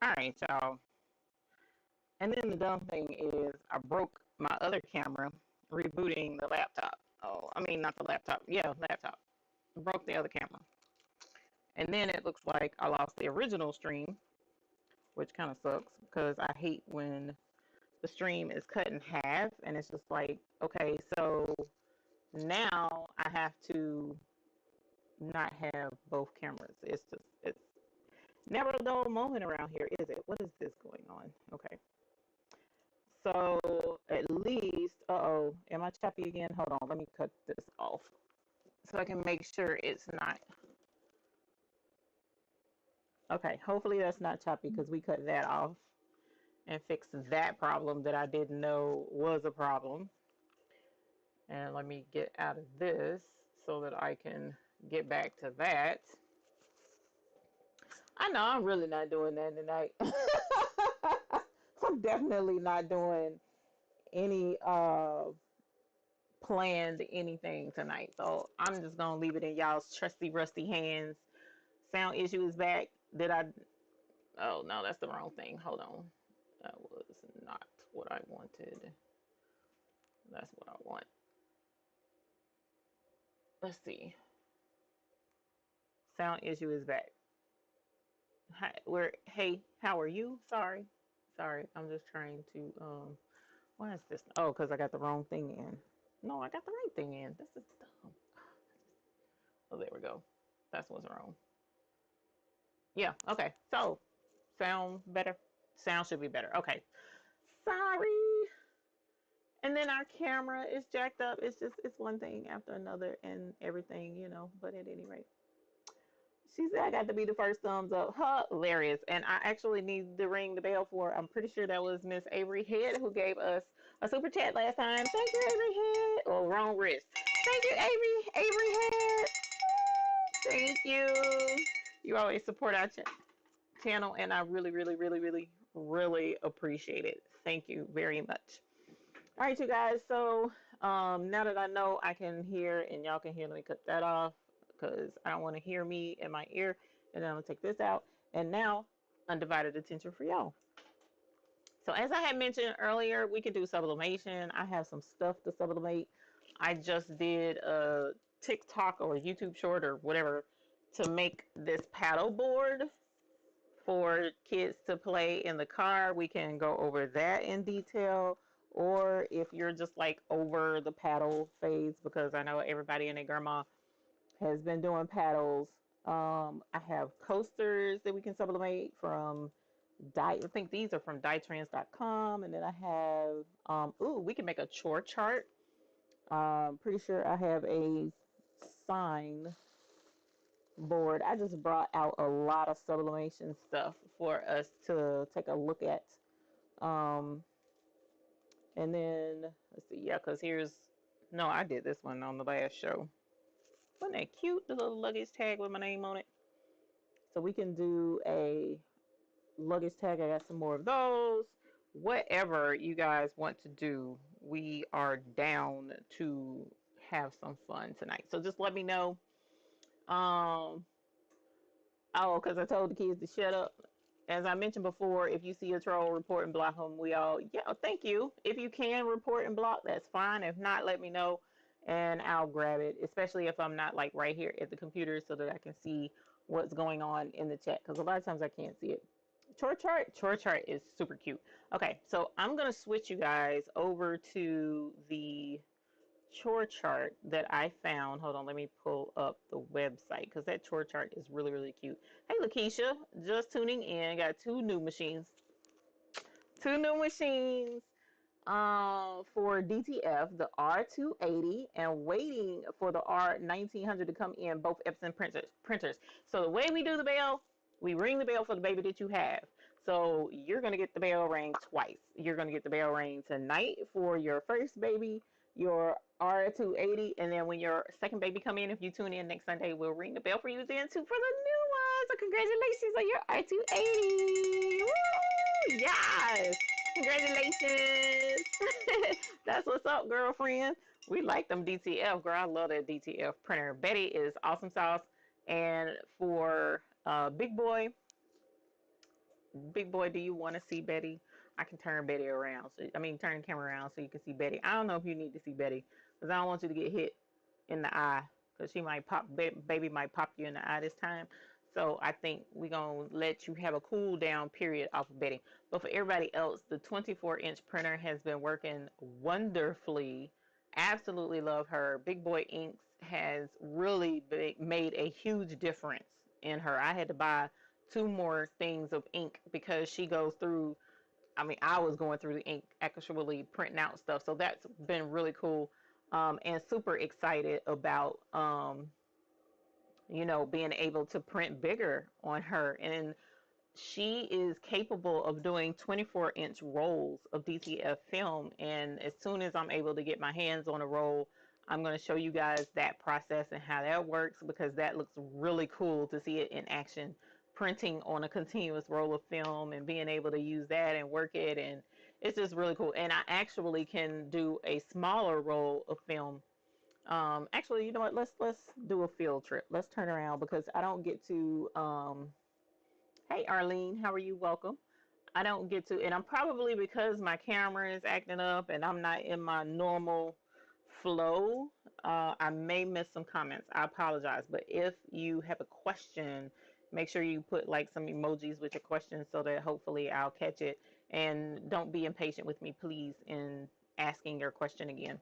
All right, y'all. And then the dumb thing is I broke my other camera rebooting the laptop. Oh, I mean, not the laptop. Yeah, laptop. Broke the other camera. And then it looks like I lost the original stream, which kind of sucks because I hate when the stream is cut in half and it's just like, okay, so now I have to not have both cameras. It's never a dull moment around here, is it? What is this going on? Okay. So at least, uh-oh, am I choppy again? Hold on, let me cut this off so I can make sure it's not. Okay, hopefully that's not choppy because we cut that off and fixed that problem that I didn't know was a problem. And let me get out of this so that I can get back to that. I know I'm really not doing that tonight. I'm definitely not doing any planned anything tonight. So I'm just gonna leave it in y'all's trusty rusty hands. Sound issue is back. Did I? Oh no, that's the wrong thing. Hold on. That was not what I wanted. That's what I want. Let's see. Sound issue is back. Hi, hey, how are you? Sorry. I'm just trying to why is this? Oh, because I got the wrong thing in. No, I got the right thing in. This is dumb. Oh, there we go. That's what's wrong. Yeah, okay. So, sound better? Sound should be better. Okay. Sorry. And then our camera is jacked up. It's one thing after another and everything, but at any rate. She said I got to be the first thumbs up. Hilarious. And I actually need to ring the bell for, I'm pretty sure that was Miss Avery Head who gave us a super chat last time. Thank you, Avery Head. Oh, wrong wrist. Thank you, Avery Head. Thank you. You always support our channel, and I really, really, really, really, really appreciate it. Thank you very much. All right, you guys. So now that I know I can hear and y'all can hear, let me cut that off because I don't want to hear me in my ear. And then I'm going to take this out. And now, undivided attention for y'all. So as I had mentioned earlier, we can do sublimation. I have some stuff to sublimate. I just did a TikTok or a YouTube short or whatever to make this paddle board for kids to play in the car. We can go over that in detail. Or if you're just like over the paddle phase, because I know everybody and their grandma has been doing paddles. I have coasters that we can sublimate from I think these are from dietrends.com. And then I have, we can make a chore chart. Pretty sure I have a sign board. I just brought out a lot of sublimation stuff for us to take a look at. And then, let's see, yeah, because no, I did this one on the last show. Wasn't that cute? The little luggage tag with my name on it. So we can do a luggage tag. I got some more of those. Whatever you guys want to do, we are down to have some fun tonight. So just let me know. Oh, because I told the kids to shut up. As I mentioned before, if you see a troll, report and block them. Thank you. If you can report and block, that's fine. If not, let me know and I'll grab it, especially if I'm not like right here at the computer so that I can see what's going on in the chat, because a lot of times I can't see it. Chore chart is super cute. Okay, so I'm going to switch you guys over to the chore chart that I found. Hold on, let me pull up the website because that chore chart is really, really cute. Hey, Lakeisha, just tuning in. Got two new machines for DTF, the R280 and waiting for the R1900 to come in, both Epson printers. So the way we do the bell, we ring the bell for the baby that you have. So you're going to get the bell ring twice. You're going to get the bell ring tonight for your first baby, your R280, and then when your second baby come in, if you tune in next Sunday, we'll ring the bell for you then too for the new one. So congratulations on your R280. Woo! Yes! Congratulations. That's what's up, girlfriend. We like them DTF, girl. I love that DTF printer. Betty is awesome sauce. And for Big Boy, Big boy, do you want to see Betty? I can turn Betty around. So, I mean, turn the camera around so you can see Betty. I don't know if you need to see Betty because I don't want you to get hit in the eye because she might pop, baby might pop you in the eye this time. So I think we're going to let you have a cool down period off of Betty. But for everybody else, the 24-inch printer has been working wonderfully. Absolutely love her. Big Boy Inks has really made a huge difference in her. I had to buy 2 more things of ink because she goes through, I mean, I was going through the ink actually printing out stuff. So that's been really cool. And super excited about, being able to print bigger on her. And she is capable of doing 24-inch rolls of DTF film. And as soon as I'm able to get my hands on a roll, I'm going to show you guys that process and how that works because that looks really cool to see it in action, printing on a continuous roll of film and being able to use that and work it. And it's just really cool. And I actually can do a smaller roll of film. Actually, you know what? Let's do a field trip. Let's turn around because I don't get to hey, Arlene, how are you? Welcome. I don't get to, and I'm probably because my camera is acting up and I'm not in my normal flow. I may miss some comments. I apologize. But if you have a question, make sure you put like some emojis with your question so that hopefully I'll catch it. And don't be impatient with me, please, in asking your question again.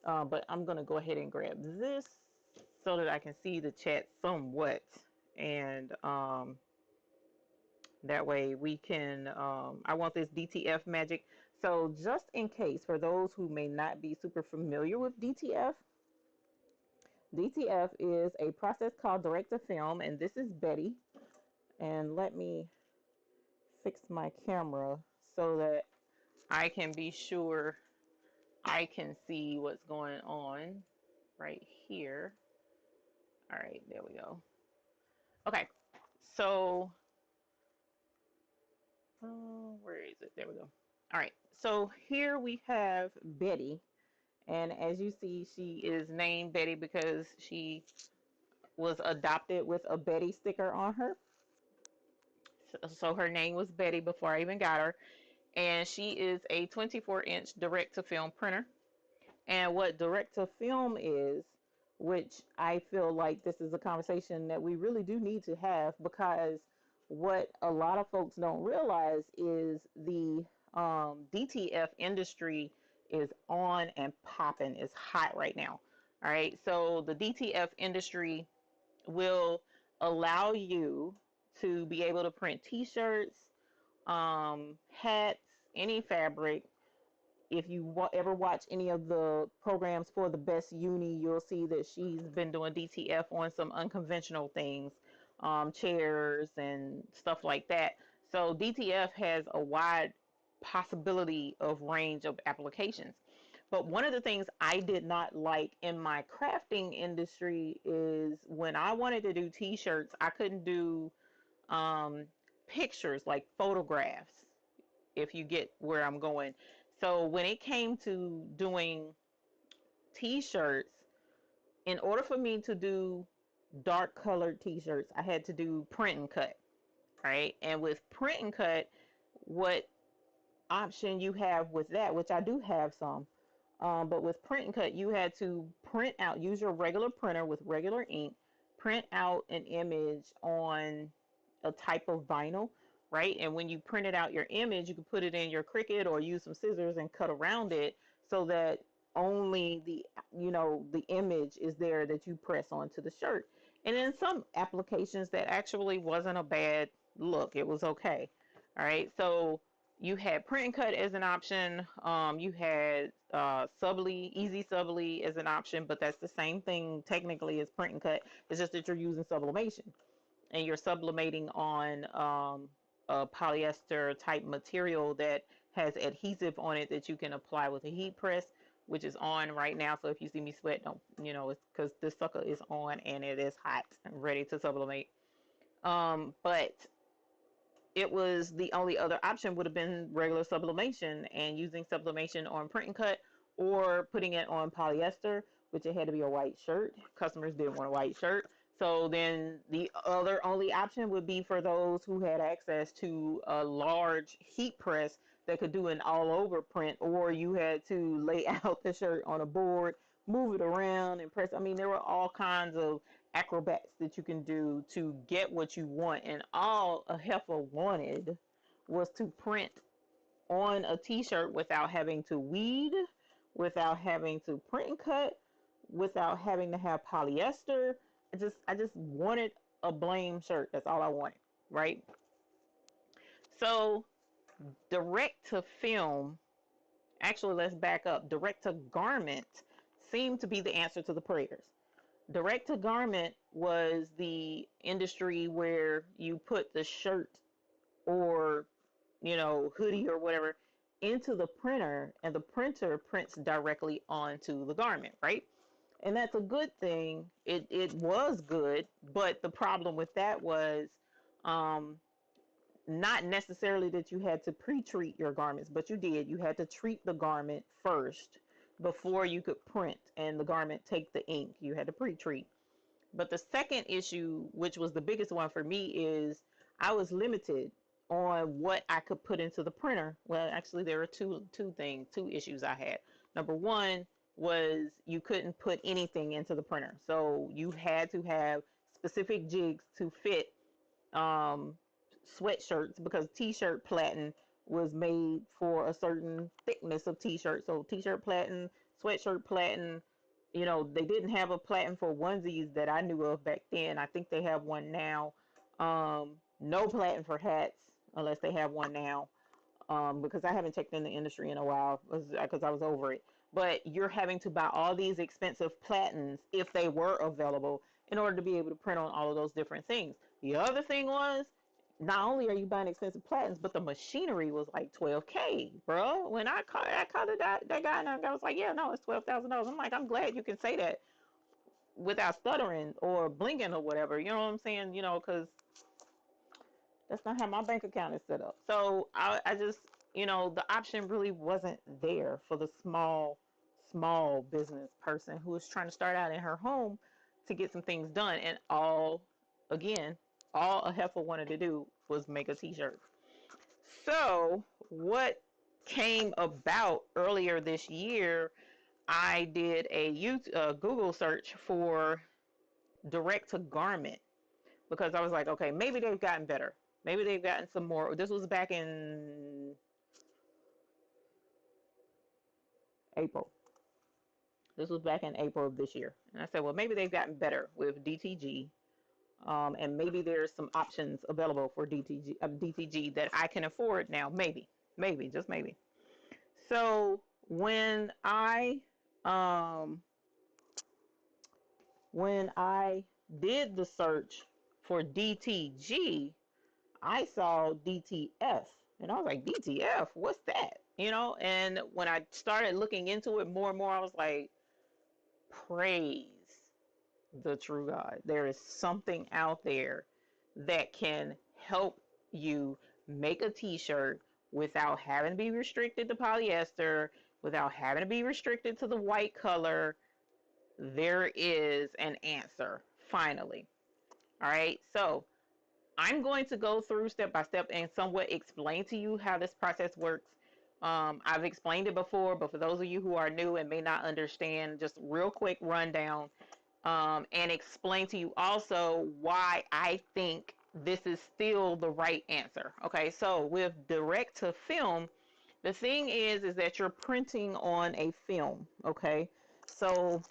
But I'm going to go ahead and grab this so that I can see the chat somewhat. And that way we can, I want this DTF magic. So just in case, for those who may not be super familiar with DTF, DTF is a process called direct to film, and this is Betty. And let me fix my camera so that I can be sure I can see what's going on right here. All right, there we go. Okay, so where is it? There we go. All right, so here we have Betty, and as you see, she is named Betty because she was adopted with a Betty sticker on her. So her name was Betty before I even got her, and she is a 24-inch direct-to-film printer. And what direct-to-film is, which I feel like this is a conversation that we really do need to have because what a lot of folks don't realize is the DTF industry is on and popping, is hot right now. All right, so the DTF industry will allow you to be able to print t-shirts, hats, any fabric. If you ever watch any of the programs for the best uni, you'll see that she's been doing DTF on some unconventional things, chairs and stuff like that. So DTF has a wide possibility of range of applications. But one of the things I did not like in my crafting industry is when I wanted to do t-shirts, I couldn't do um, pictures like photographs, if you get where I'm going. So when it came to doing t-shirts, in order for me to do dark colored t-shirts, I had to do print and cut, right? And with print and cut, what option you have with that, which I do have some, but with print and cut, you had to print out, use your regular printer with regular ink, print out an image on a type of vinyl, right? And when you printed out your image, you could put it in your Cricut or use some scissors and cut around it so that only the image is there that you press onto the shirt. And in some applications, that actually wasn't a bad look. It was okay. All right. So you had print and cut as an option. You had Easy Subli as an option, but that's the same thing technically as print and cut. It's just that you're using sublimation and you're sublimating on a polyester type material that has adhesive on it that you can apply with a heat press, which is on right now. So if you see me sweat, don't, it's because this sucker is on and it is hot and ready to sublimate. But it was the only other option would have been regular sublimation and using sublimation on print and cut or putting it on polyester, which it had to be a white shirt. Customers didn't want a white shirt. So then the other only option would be for those who had access to a large heat press that could do an all over print, or you had to lay out the shirt on a board, move it around and press. I mean, there were all kinds of acrobats that you can do to get what you want. And all a heifer wanted was to print on a t-shirt without having to weed, without having to print and cut, without having to have polyester. I just wanted a blame shirt. That's all I wanted, right? So direct to film, actually let's back up. Direct to garment seemed to be the answer to the prayers. Direct to garment was the industry where you put the shirt or hoodie or whatever into the printer, and the printer prints directly onto the garment, right? And that's a good thing. It was good, but the problem with that was um, not necessarily that you had to pre-treat your garments, but you did. You had to treat the garment first before you could print and the garment take the ink. You had to pre-treat. But the second issue, which was the biggest one for me, is I was limited on what I could put into the printer. Well, actually, there were two issues I had. Number one was you couldn't put anything into the printer, so you had to have specific jigs to fit um, sweatshirts, because t-shirt platen was made for a certain thickness of t-shirt. So t-shirt platen, sweatshirt platen, they didn't have a platen for onesies that I knew of back then. I think they have one now. No platen for hats unless they have one now, because I haven't checked in the industry in a while because I was over it. But you're having to buy all these expensive platens, if they were available, in order to be able to print on all of those different things. The other thing was, not only are you buying expensive platens, but the machinery was like $12K, bro. When I called that guy, and I was like, yeah, no, it's $12,000. I'm like, I'm glad you can say that without stuttering or blinking or whatever. You know what I'm saying? Because that's not how my bank account is set up. So I just, the option really wasn't there for the small business person who was trying to start out in her home to get some things done. And again, all a heifer wanted to do was make a t-shirt. So what came about earlier this year, I did a Google search for direct to garment, because I was like, okay, maybe they've gotten better. Maybe they've gotten some more. This was back in April. This was back in April of this year. And I said, well, maybe they've gotten better with DTG. And maybe there's some options available for DTG that I can afford now. Maybe, just maybe. So when I did the search for DTG, I saw DTF, and I was like, DTF, what's that? And when I started looking into it more and more, I was like, praise the true God. There is something out there that can help you make a t-shirt without having to be restricted to polyester, without having to be restricted to the white color. There is an answer, finally. All right, so I'm going to go through step by step and somewhat explain to you how this process works. I've explained it before, but for those of you who are new and may not understand, just real quick rundown, and explain to you also why I think this is still the right answer. Okay, so with direct to film, the thing is that you're printing on a film. Okay, so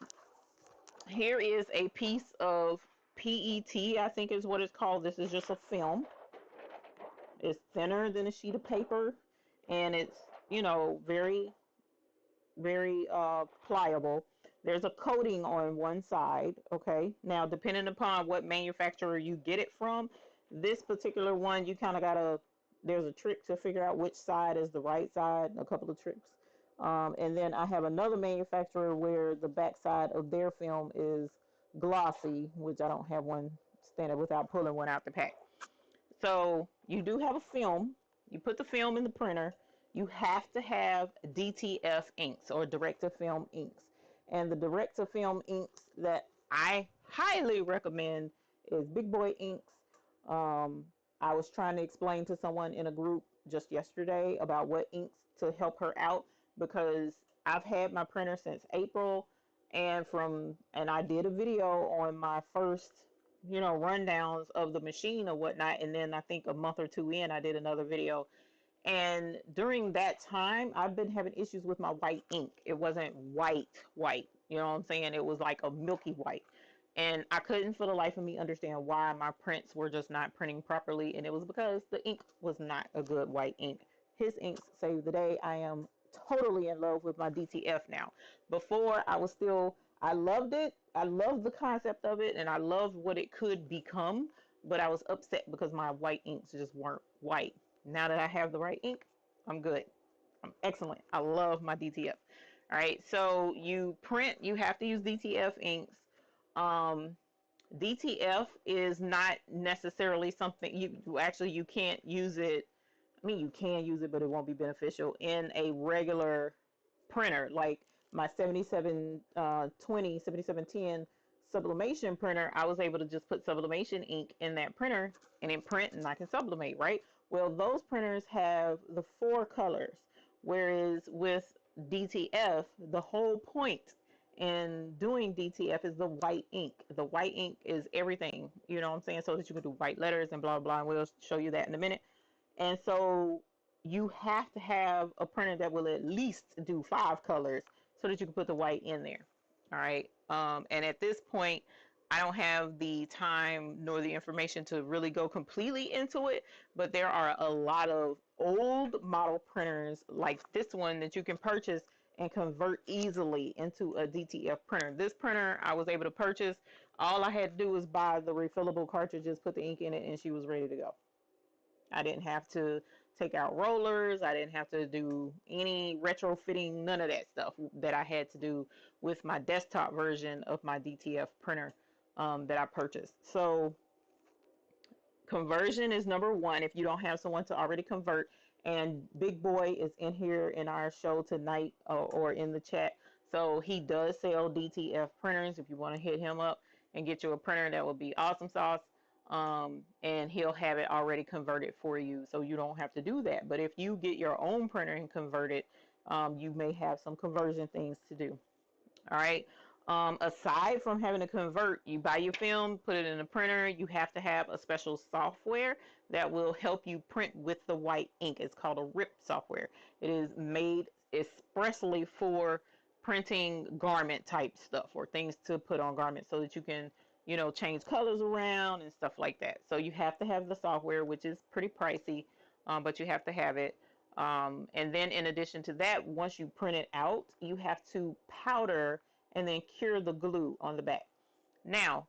here is a piece of PET, I think is what it's called. This is just a film. It's thinner than a sheet of paper, and it's, very, very pliable. There's a coating on one side. Okay, now depending upon what manufacturer you get it from, this particular one, you kind of gotta, there's a trick to figure out which side is the right side, a couple of tricks. And then I have another manufacturer where the back side of their film is glossy, which I don't have one standard without pulling one out the pack. So you do have a film. You put the film in the printer. You have to have DTF inks, or direct to film inks. And the direct to film inks that I highly recommend is Big Boy Inks. I was trying to explain to someone in a group just yesterday about what inks to help her out, because I've had my printer since April, and I did a video on my first, rundowns of the machine or whatnot, and then I think a month or two in, I did another video. And during that time, I've been having issues with my white ink. It wasn't white. You know what I'm saying? It was like a milky white. And I couldn't for the life of me understand why my prints were just not printing properly. And it was because the ink was not a good white ink. His inks saved the day. I am totally in love with my DTF now. Before, I loved it. I loved the concept of it, and I loved what it could become. But I was upset because my white inks just weren't white. Now that I have the right ink, I'm good. I'm excellent. I love my DTF. All right, so you have to use DTF inks. Um, DTF is not necessarily something you can't use it. I mean, you can use it, but it won't be beneficial in a regular printer like my 7710 sublimation printer. I was able to just put sublimation ink in that printer and then print, and I can sublimate, right? Well, those printers have the 4 colors, whereas with DTF, the whole point in doing DTF is the white ink. The white ink is everything, you know what I'm saying, so that you can do white letters and blah blah, and we'll show you that in a minute. And so you have to have a printer that will at least do 5 colors so that you can put the white in there. All right. And at this point, I don't have the time nor the information to really go completely into it, but there are a lot of old model printers like this one that you can purchase and convert easily into a DTF printer. This printer I was able to purchase. All I had to do was buy the refillable cartridges, put the ink in it, and she was ready to go. I didn't have to take out rollers. I didn't have to do any retrofitting, none of that stuff that I had to do with my desktop version of my DTF printer that I purchased. So conversion is number one if you don't have someone to already convert. And Big Boy is in here in our show tonight or in the chat. So he does sell DTF printers. If you want to hit him up and get you a printer, that would be awesome sauce. And he'll have it already converted for you, so you don't have to do that. But if you get your own printer and convert it, you may have some conversion things to do. All right. Aside from having to convert, you buy your film, put it in a printer. You have to have a special software that will help you print with the white ink. It's called a RIP software. It is made expressly for printing garment type stuff or things to put on garments so that you can change colors around and stuff like that. So you have to have the software, which is pretty pricey, but you have to have it. And then in addition to that, once you print it out, you have to powder and then cure the glue on the back. Now,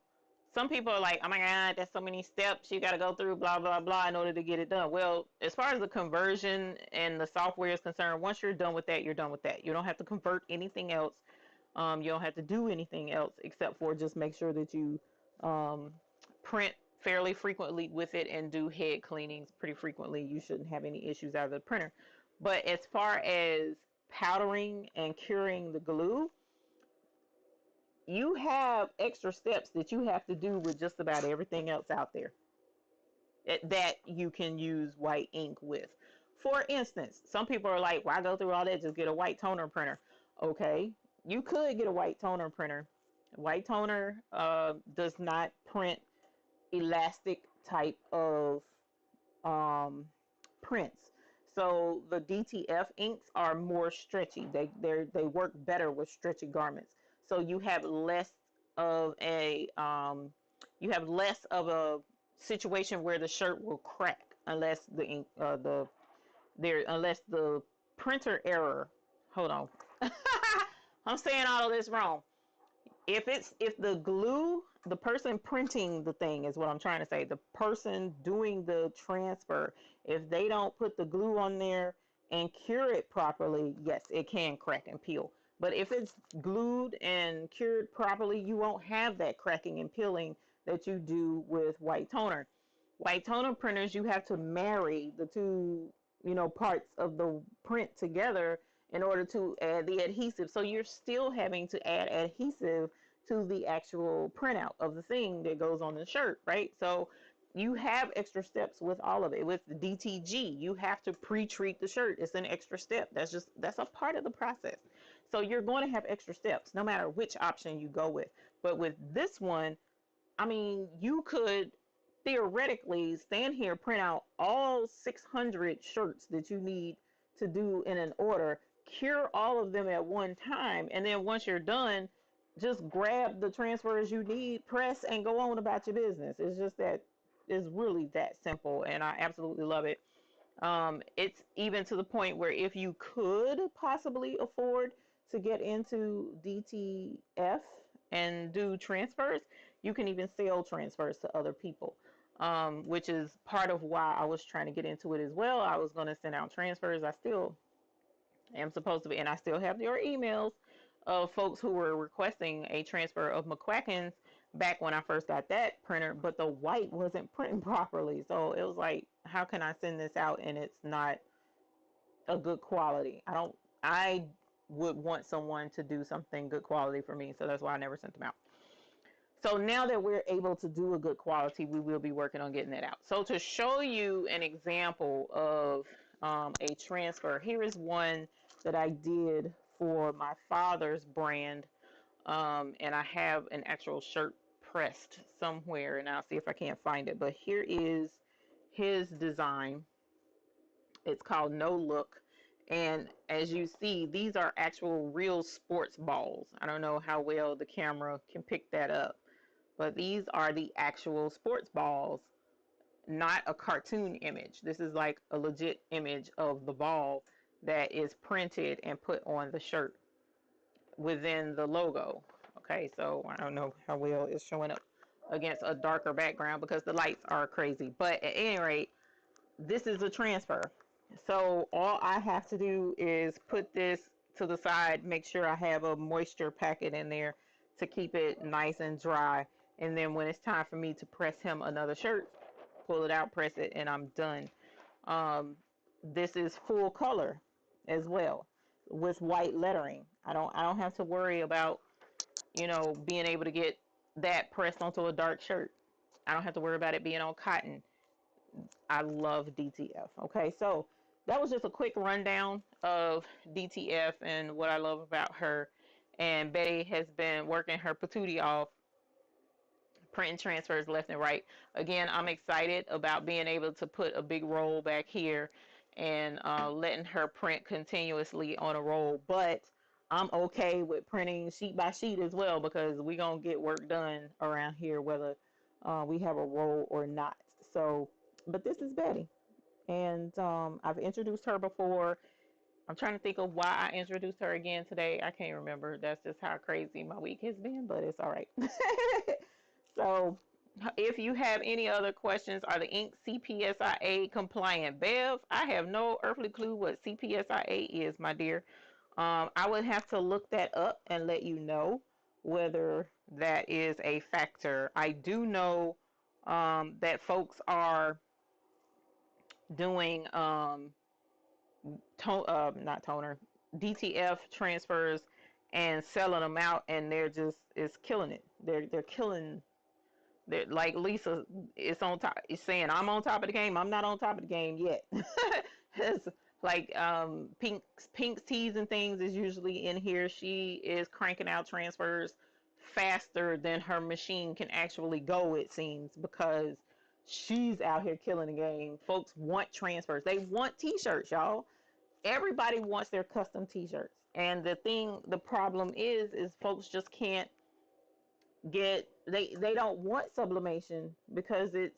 some people are like, oh my God, there's so many steps you got to go through, blah, blah, blah, in order to get it done. Well, as far as the conversion and the software is concerned, once you're done with that, you're done with that. You don't have to convert anything else. You don't have to do anything else except for just make sure that you print fairly frequently with it and do head cleanings pretty frequently. You shouldn't have any issues out of the printer. But as far as powdering and curing the glue, you have extra steps that you have to do with just about everything else out there that you can use white ink with. For instance, some people are like, why go through all that? Just get a white toner printer. Okay, you could get a white toner printer. White toner does not print elastic type of prints. So the DTF inks are more stretchy. They work better with stretchy garments. So you have less of a situation where the shirt will crack unless the ink unless the printer error. Hold on. I'm saying all of this wrong. If the glue, the person printing the thing is what I'm trying to say, the person doing the transfer, if they don't put the glue on there and cure it properly, yes, it can crack and peel. But if it's glued and cured properly, you won't have that cracking and peeling that you do with white toner. White toner printers, you have to marry the two, parts of the print together in order to add the adhesive. So you're still having to add adhesive to the actual printout of the thing that goes on the shirt, right? So you have extra steps with all of it. With the DTG, you have to pre-treat the shirt. It's an extra step. That's a part of the process. So you're going to have extra steps no matter which option you go with. But with this one, I mean, you could theoretically stand here, print out all 600 shirts that you need to do in an order, cure all of them at one time, and then once you're done, just grab the transfers you need, press, and go on about your business. It's just that it's really that simple, and I absolutely love it. It's even to the point where if you could possibly afford to get into DTF and do transfers, you can even sell transfers to other people, which is part of why I was trying to get into it as well. I was going to send out transfers. I still am supposed to be, and I still have your emails of folks who were requesting a transfer of McQuacken's back when I first got that printer, but the white wasn't printing properly. So it was like, how can I send this out and it's not a good quality? I would want someone to do something good quality for me. So that's why I never sent them out. So now that we're able to do a good quality, we will be working on getting that out. So to show you an example of a transfer, here is one that I did for my father's brand. And I have an actual shirt pressed somewhere, and I'll see if I can't find it. But here is his design. It's called No Look. And as you see, these are actual real sports balls. I don't know how well the camera can pick that up, but these are the actual sports balls, not a cartoon image. This is like a legit image of the ball that is printed and put on the shirt within the logo. Okay, so I don't know how well it's showing up against a darker background because the lights are crazy. But at any rate, this is a transfer. So all I have to do is put this to the side, make sure I have a moisture packet in there to keep it nice and dry. And then when it's time for me to press him another shirt, pull it out, press it, and I'm done. This is full color as well with white lettering. I don't have to worry about, being able to get that pressed onto a dark shirt. I don't have to worry about it being on cotton. I love DTF. Okay, so that was just a quick rundown of DTF and what I love about her. And Betty has been working her patootie off, printing transfers left and right. Again, I'm excited about being able to put a big roll back here and letting her print continuously on a roll. But I'm okay with printing sheet by sheet as well, because we're going to get work done around here whether we have a roll or not. So, but this is Betty. And I've introduced her before. I'm trying to think of why I introduced her again today. I can't remember. That's just how crazy my week has been, but it's all right. So if you have any other questions, are the inks CPSIA compliant? Bev, I have no earthly clue what CPSIA is, my dear. I would have to look that up and let you know whether that is a factor. I do know that folks are doing not toner, DTF transfers and selling them out, and it's killing it. They're killing. They're like Lisa is on top. Is saying I'm on top of the game. I'm not on top of the game yet. It's like Pink's teas and things is usually in here. She is cranking out transfers faster than her machine can actually go, it seems, because she's out here killing the game. Folks want transfers. They want t-shirts, y'all. Everybody wants their custom t-shirts. And the problem is folks just can't get, they don't want sublimation because it's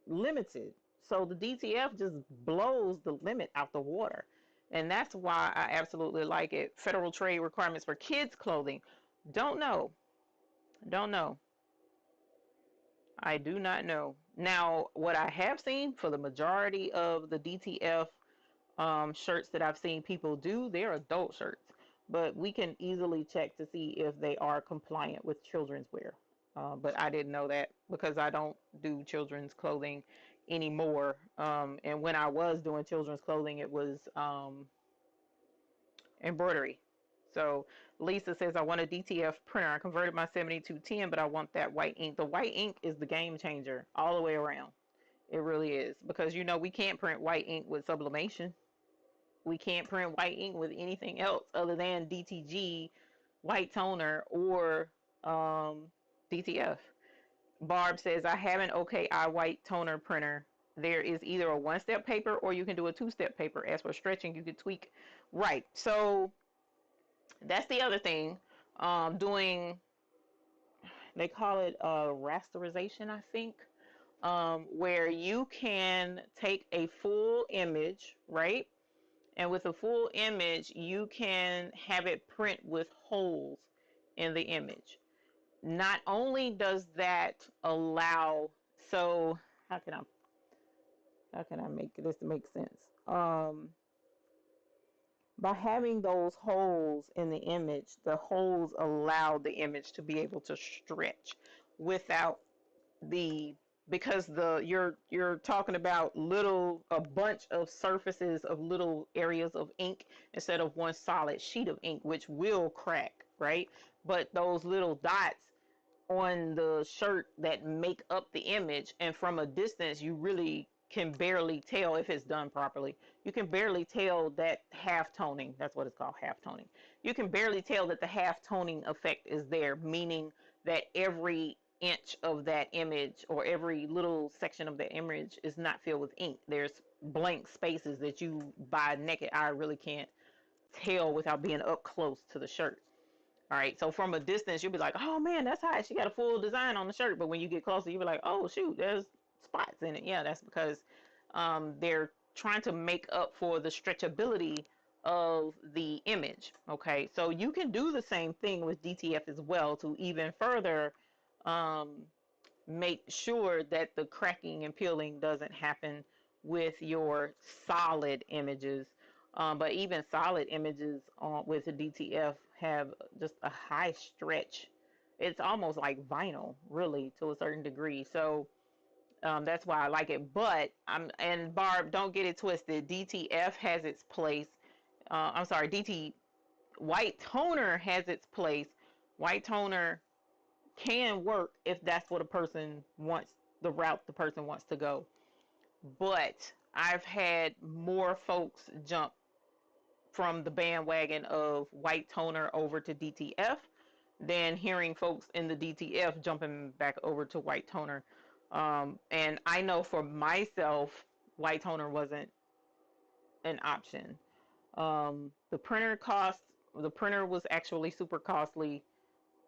limited. So the DTF just blows the limit out the water. And that's why I absolutely like it. Federal trade requirements for kids clothing. Don't know. I do not know. Now, what I have seen for the majority of the DTF shirts that I've seen people do, they're adult shirts. But we can easily check to see if they are compliant with children's wear. But I didn't know that because I don't do children's clothing anymore. And when I was doing children's clothing, it was embroidery. So Lisa says, I want a DTF printer. I converted my 7210, but I want that white ink. The white ink is the game changer all the way around. It really is. Because, you know, we can't print white ink with sublimation. We can't print white ink with anything else other than DTG, white toner, or DTF. Barb says, I have an OKI white toner printer. There is either a one-step paper or you can do a two-step paper. As for stretching, you could tweak. Right. So that's the other thing. Doing, they call it rasterization, I think, where you can take a full image, right? And with a full image, you can have it print with holes in the image. Not only does that allow, so how can I make this make sense? By having those holes in the image, the holes allow the image to be able to stretch without the, because you're talking about a bunch of surfaces of little areas of ink instead of one solid sheet of ink, which will crack, right? But those little dots on the shirt that make up the image, and from a distance you really can barely tell if it's done properly. You can barely tell that half toning, that's what it's called, half toning. You can barely tell that the half toning effect is there, meaning that every inch of that image or every little section of the image is not filled with ink. There's blank spaces that you by naked eye really can't tell without being up close to the shirt. All right, so from a distance, you'll be like, oh man, that's hot. She got a full design on the shirt. But when you get closer, you'll be like, oh shoot, there's spots in it. Yeah, that's because they're trying to make up for the stretchability of the image. Okay, so you can do the same thing with DTF as well to even further um, make sure that the cracking and peeling doesn't happen with your solid images. But even solid images with the DTF have just a high stretch. It's almost like vinyl, really, to a certain degree. So that's why I like it. But and Barb, don't get it twisted. DTF has its place. I'm sorry, DT white toner has its place. White toner can work if that's what a person wants, the route the person wants to go. But I've had more folks jump from the bandwagon of white toner over to DTF than hearing folks in the DTF jumping back over to white toner. And I know for myself, white toner wasn't an option. The printer was actually super costly.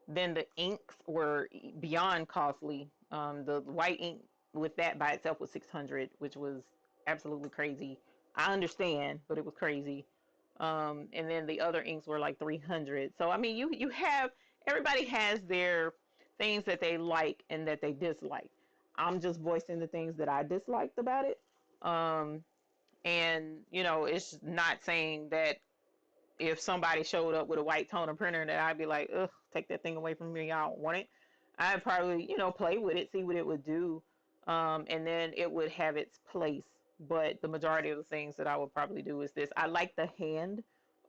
Then the inks were beyond costly. The white ink with that by itself was 600, which was absolutely crazy. I understand, but it was crazy. And then the other inks were like 300. So I mean, you have, everybody has their things that they like and that they dislike. I'm just voicing the things that I disliked about it. And you know, it's not saying that if somebody showed up with a white toner printer that I'd be like, ugh, take that thing away from me, I don't want it. I'd probably, you know, play with it, see what it would do, and then it would have its place. But the majority of the things that I would probably do is this. I like the hand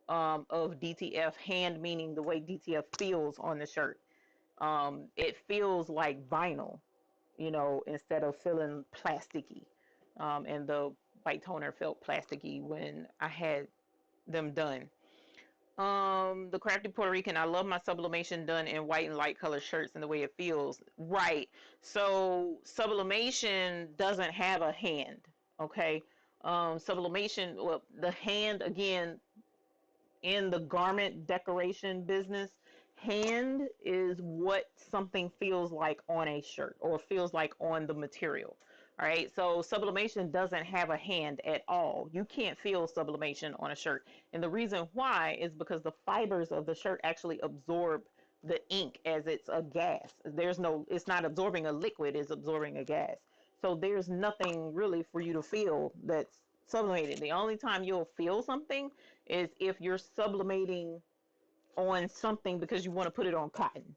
of DTF, hand meaning the way DTF feels on the shirt. It feels like vinyl, you know, instead of feeling plasticky. And the white toner felt plasticky when I had them done. The crafty Puerto Rican, I love my sublimation done in white and light color shirts and the way it feels. Right. So sublimation doesn't have a hand. Okay. Sublimation, well, the hand, again, in the garment decoration business, hand is what something feels like on a shirt or feels like on the material. All right, so sublimation doesn't have a hand at all. You can't feel sublimation on a shirt. And the reason why is because the fibers of the shirt actually absorb the ink as it's a gas. It's not absorbing a liquid, it's absorbing a gas. So there's nothing really for you to feel that's sublimated. The only time you'll feel something is if you're sublimating on something because you want to put it on cotton.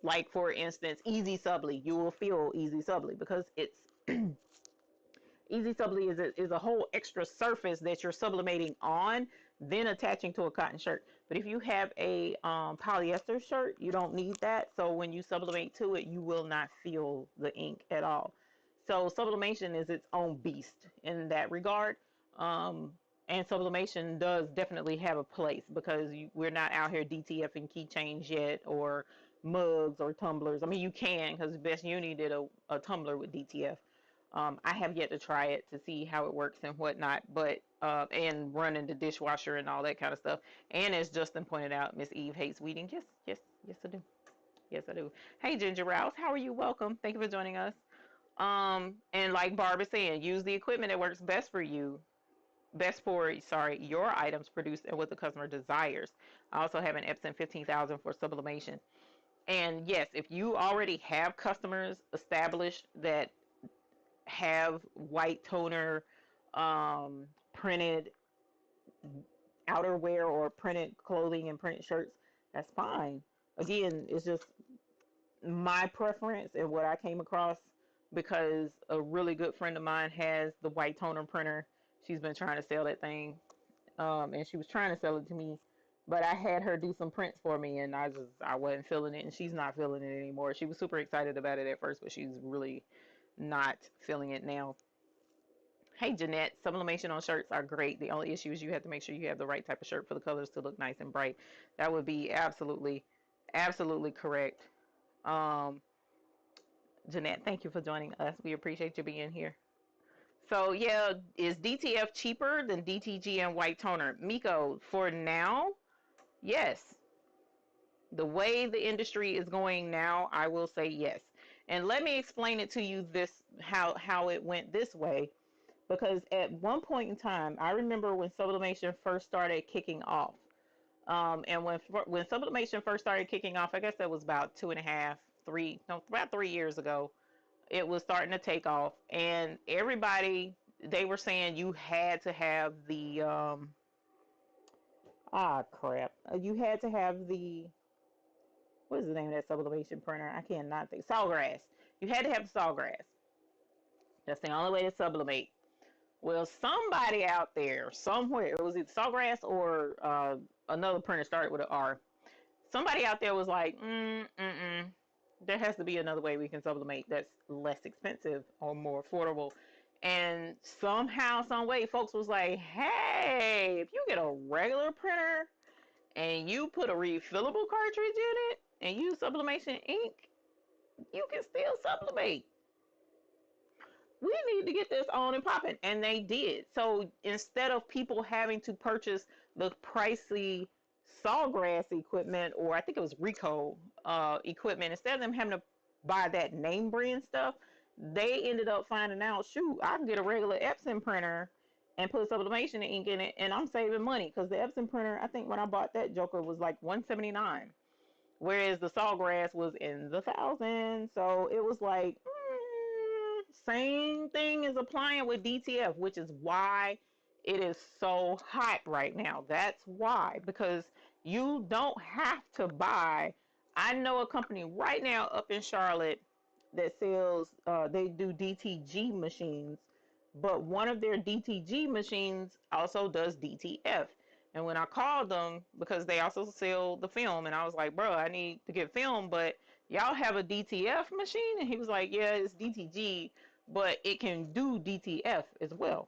Like, for instance, Easy Subli. You will feel Easy Subli because it's Easy Subli is a whole extra surface that you're sublimating on then attaching to a cotton shirt. But if you have a polyester shirt, you don't need that. So when you sublimate to it, you will not feel the ink at all. So sublimation is its own beast in that regard. Um, and sublimation does definitely have a place because we're not out here DTFing keychains yet, or mugs or tumblers. I mean, you can, because Best Uni did a tumbler with DTF. I have yet to try it to see how it works and whatnot, but and running the dishwasher and all that kind of stuff. And as Justin pointed out, Miss Eve hates weeding. Yes, yes, yes, I do. Yes, I do. Hey, Ginger Rouse, how are you? Welcome. Thank you for joining us. And like Barb is saying, use the equipment that works best for you, best for, sorry, your items produced and what the customer desires. I also have an Epson 15,000 for sublimation. And yes, if you already have customers established that have white toner printed outerwear or printed clothing and printed shirts, that's fine. Again, it's just my preference and what I came across, because a really good friend of mine has the white toner printer. She's been trying to sell that thing, and she was trying to sell it to me, but I had her do some prints for me, and I wasn't feeling it, and she's not feeling it anymore. She was super excited about it at first, but she's really not feeling it now. Hey Jeanette, sublimation on shirts are great. The only issue is you have to make sure you have the right type of shirt for the colors to look nice and bright. That would be absolutely, absolutely correct. Um, Jeanette, thank you for joining us. We appreciate you being here. So yeah, is DTF cheaper than DTG and White Toner? Miko, for now, yes. The way the industry is going now, I will say yes. And let me explain it to you this how it went this way. Because at one point in time, I remember when sublimation first started kicking off. And when sublimation first started kicking off, I guess that was about 2.5, 3, no, about 3 years ago. It was starting to take off, and everybody, they were saying you had to have the crap, you had to have the, what is the name of that sublimation printer? I cannot think. Sawgrass. You had to have the sawgrass. That's the only way to sublimate. Well, somebody out there, somewhere, it was either Sawgrass or another printer started with an R. Somebody out there was like, there has to be another way we can sublimate that's less expensive or more affordable. And somehow, some way, folks was like, hey, if you get a regular printer and you put a refillable cartridge in it and use sublimation ink, you can still sublimate. We need to get this on and popping, and they did. So instead of people having to purchase the pricey sawgrass equipment, or I think it was Rico equipment, instead of them having to buy that name brand stuff, they ended up finding out, shoot, I can get a regular Epson printer and put sublimation ink in it, and I'm saving money, because the Epson printer, I think when I bought that joker, was like $179, whereas the sawgrass was in the thousands. So it was like, same thing is applying with DTF, which is why it is so hot right now. That's why, because you don't have to buy. I know a company right now up in Charlotte that sells, they do DTG machines, but one of their DTG machines also does DTF. And when I called them, because they also sell the film, and I was like, bro, I need to get film, but y'all have a DTF machine? And he was like, yeah, it's DTG, but it can do DTF as well.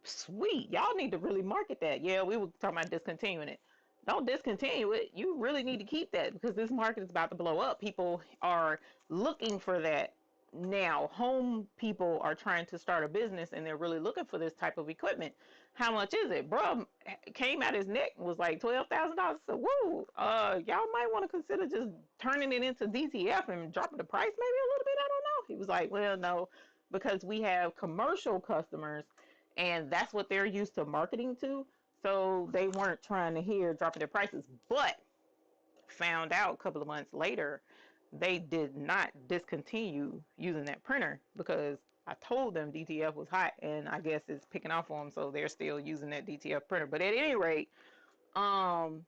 Sweet. Y'all need to really market that. Yeah, we were talking about discontinuing it. Don't discontinue it. You really need to keep that, because this market is about to blow up. People are looking for that now. Home people are trying to start a business, and they're really looking for this type of equipment. How much is it? Bro came out his neck and was like $12,000. So, woo, y'all might want to consider just turning it into DTF and dropping the price maybe a little bit. I don't know. He was like, well, no, because we have commercial customers, and that's what they're used to marketing to. So they weren't trying to hear dropping their prices, but found out a couple of months later they did not discontinue using that printer, because I told them DTF was hot, and I guess it's picking off on them, so they're still using that DTF printer. But at any rate, saying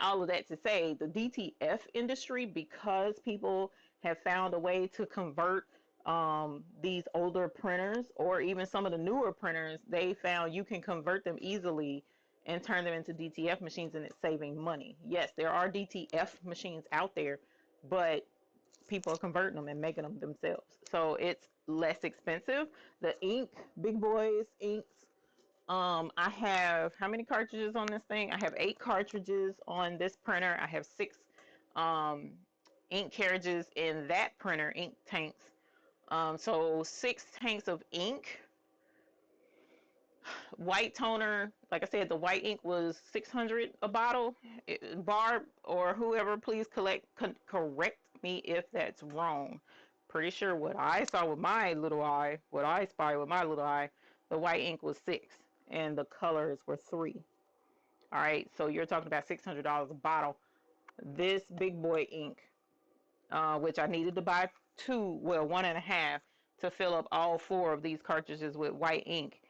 all of that to say, the DTF industry, because people have found a way to convert these older printers, or even some of the newer printers, they found you can convert them easily and turn them into DTF machines, and it's saving money. Yes, there are DTF machines out there, but people are converting them and making them themselves. So it's less expensive. The ink, big boys inks. I have how many cartridges on this thing? I have 8 cartridges on this printer. I have 6 um, ink carriages in that printer, ink tanks. So 6 tanks of ink. White toner, like I said, the white ink was 600 a bottle. Barb or whoever, please correct me if that's wrong. Pretty sure what I saw with my little eye, what I spy with my little eye, the white ink was 6 and the colors were 3. All right, so you're talking about $600 a bottle. This big boy ink, which I needed to buy 2, well, 1.5 to fill up all 4 of these cartridges with white ink.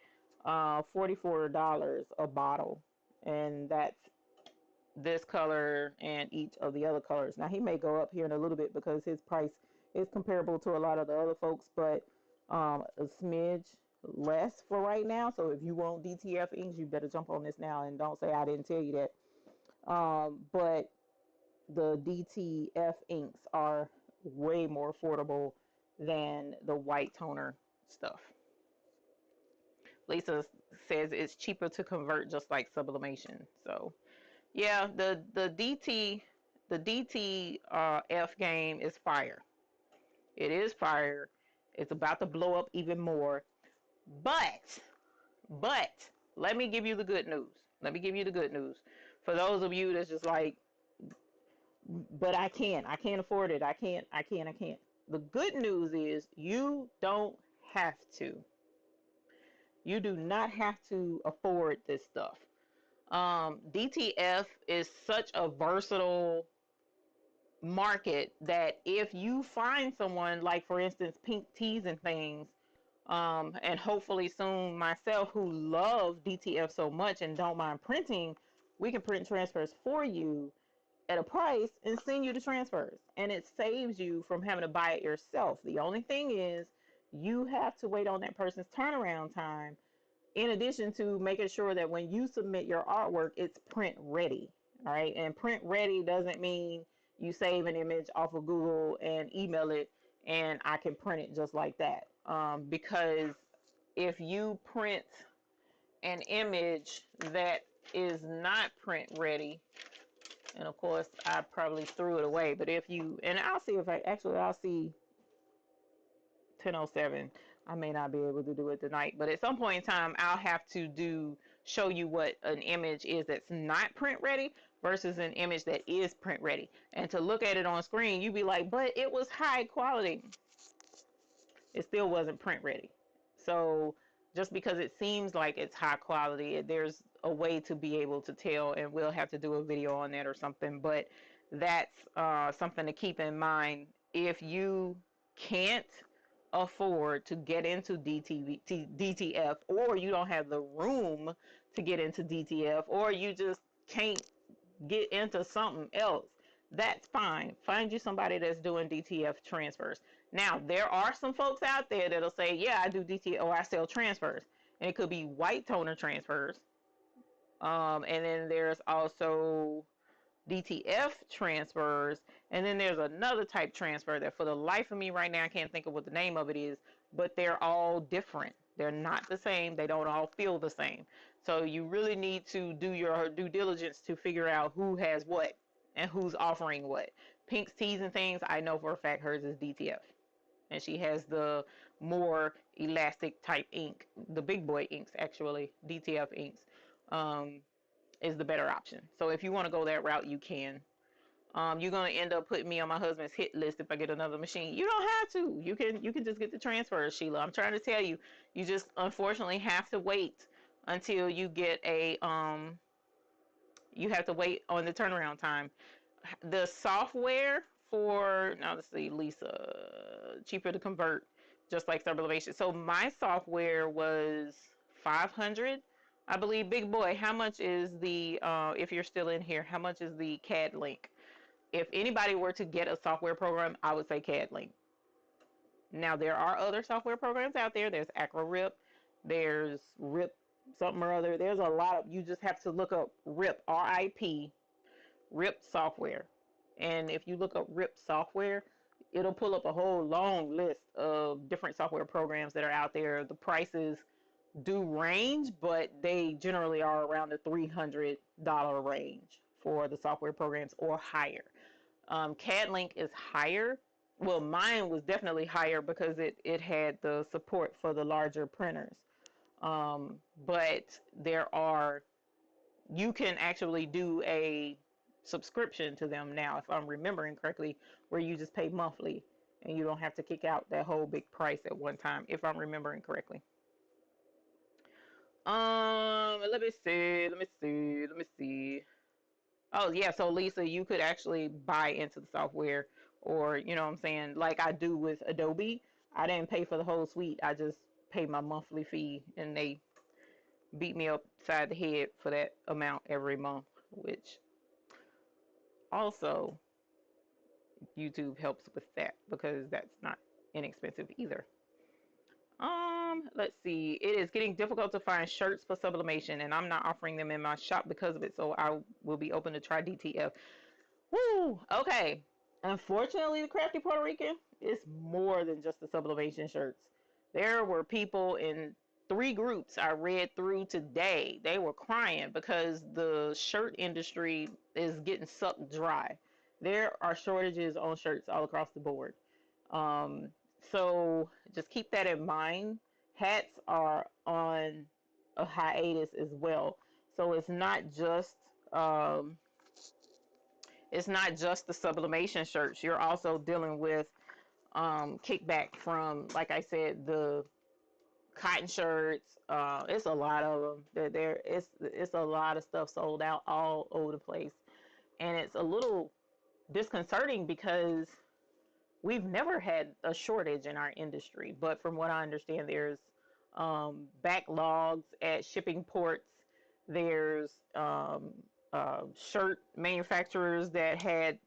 $44 a bottle, and that's this color and each of the other colors. Now he may go up here in a little bit because his price is comparable to a lot of the other folks, but a smidge less for right now. So if you want DTF inks, you better jump on this now and don't say I didn't tell you that. But the DTF inks are way more affordable than the white toner stuff. Lisa says it's cheaper to convert, just like Sublimation. So yeah, the DTF game is fire. It is fire. It's about to blow up even more. But let me give you the good news. Let me give you the good news. For those of you that's just like, but I can't afford it. I can't. The good news is you don't have to. You do not have to afford this stuff. DTF is such a versatile market that if you find someone, like for instance Pink Tees and things, and hopefully soon myself, who love DTF so much and don't mind printing, we can print transfers for you at a price and send you the transfers, and it saves you from having to buy it yourself. The only thing is you have to wait on that person's turnaround time, in addition to making sure that when you submit your artwork, it's print ready. All right, and print ready doesn't mean you save an image off of Google and email it and I can print it just like that, because if you print an image that is not print ready, and of course I probably threw it away, but if you, and I'll see if I'll see 10:07. I may not be able to do it tonight, but at some point in time I'll have to show you what an image is that's not print ready versus an image that is print ready. And to look at it on screen, you'd be like, but it was high quality. It still wasn't print ready. So just because it seems like it's high quality, there's a way to be able to tell, and we'll have to do a video on that or something. But that's something to keep in mind. If you can't afford to get into DTF, or you don't have the room to get into DTF, or you just can't get into something else, that's fine. Find you somebody that's doing DTF transfers. Now, there are some folks out there that'll say, yeah, I do DTF, or I sell transfers. And it could be white toner transfers. And then there's also DTF transfers. And then there's another type transfer that for the life of me right now, I can't think of what the name of it is, but they're all different. They're not the same. They don't all feel the same. So you really need to do your due diligence to figure out who has what and who's offering what. Pink's Tees and things, I know for a fact hers is DTF. And she has the more elastic type ink. The big boy inks, actually, DTF inks, is the better option. So if you want to go that route, you can. You're going to end up putting me on my husband's hit list if I get another machine. You don't have to. You can just get the transfers, Sheila. I'm trying to tell you. You just unfortunately have to wait until you get a you have to wait on the turnaround time. The software for, now let's see, Lisa, cheaper to convert, just like Sublimation. So my software was $500, I believe. Big boy, how much is the if you're still in here, how much is the CAD link? If anybody were to get a software program, I would say CAD link. Now there are other software programs out there. There's AcroRip, there's Rip something or other. There's a lot of, you just have to look up RIP, RIP, RIP software. And if you look up RIP software, it'll pull up a whole long list of different software programs that are out there. The prices do range, but they generally are around the $300 range for the software programs or higher. CADLink is higher. Well, mine was definitely higher because it had the support for the larger printers. But there are, you can actually do a subscription to them now, if I'm remembering correctly, where you just pay monthly and you don't have to kick out that whole big price at one time, if I'm remembering correctly. Let me see. Oh yeah, so Lisa, you could actually buy into the software, or you know what I'm saying, like I do with Adobe. I didn't pay for the whole suite. I just paid my monthly fee, and they beat me upside the head for that amount every month, which also YouTube helps with that because that's not inexpensive either. Let's see. It is getting difficult to find shirts for sublimation, and I'm not offering them in my shop because of it, so I will be open to try DTF. Woo! Okay. Unfortunately, the Crafty Puerto Rican is more than just the sublimation shirts. There were people in 3 groups I read through today. They were crying because the shirt industry is getting sucked dry. There are shortages on shirts all across the board. Um, so just keep that in mind. Hats are on a hiatus as well. So it's not just the sublimation shirts. You're also dealing with kickback from, like I said, the cotton shirts. It's a lot of them. It's a lot of stuff sold out all over the place, and it's a little disconcerting because we've never had a shortage in our industry. But from what I understand, there's backlogs at shipping ports. There's shirt manufacturers that had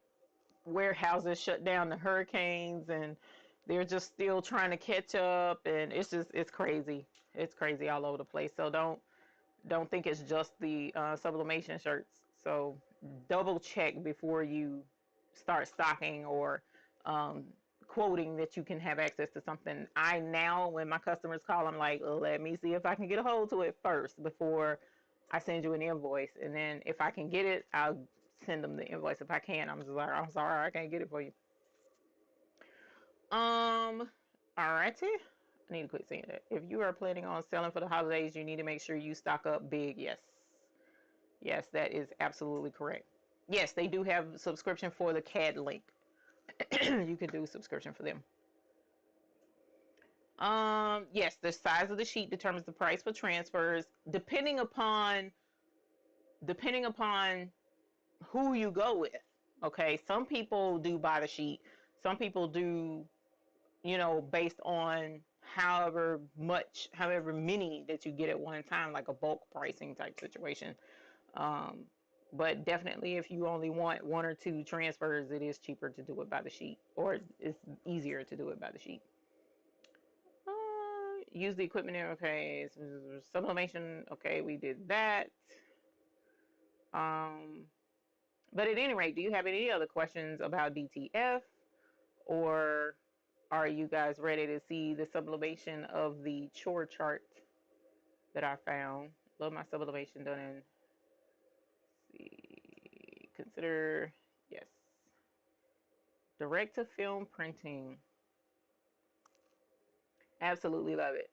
warehouses shut down to hurricanes, and they're just still trying to catch up, and it's crazy. It's crazy all over the place. So don't think it's just the sublimation shirts. So double check before you start stocking or quoting that you can have access to something. I now, when my customers call, I'm like, let me see if I can get a hold to it first before I send you an invoice. And then if I can get it, I'll send them the invoice. If I can't, I'm just like, I'm sorry, I can't get it for you. Alrighty. I need to quit saying that. If you are planning on selling for the holidays, you need to make sure you stock up big. Yes. Yes, that is absolutely correct. Yes, they do have subscription for the CADLink. You can do a subscription for them. Yes, the size of the sheet determines the price for transfers, depending upon who you go with. Okay, some people do buy the sheet. Some people do, based on however many that you get at one time, like a bulk pricing type situation. But definitely, if you only want 1 or 2 transfers, it is cheaper to do it by the sheet, or it's easier to do it by the sheet. Use the equipment there. Okay, so sublimation. Okay, we did that. But at any rate, do you have any other questions about DTF, or are you guys ready to see the sublimation of the chore chart that I found? Love my sublimation done in. See, consider, yes, direct to film printing. Absolutely love it.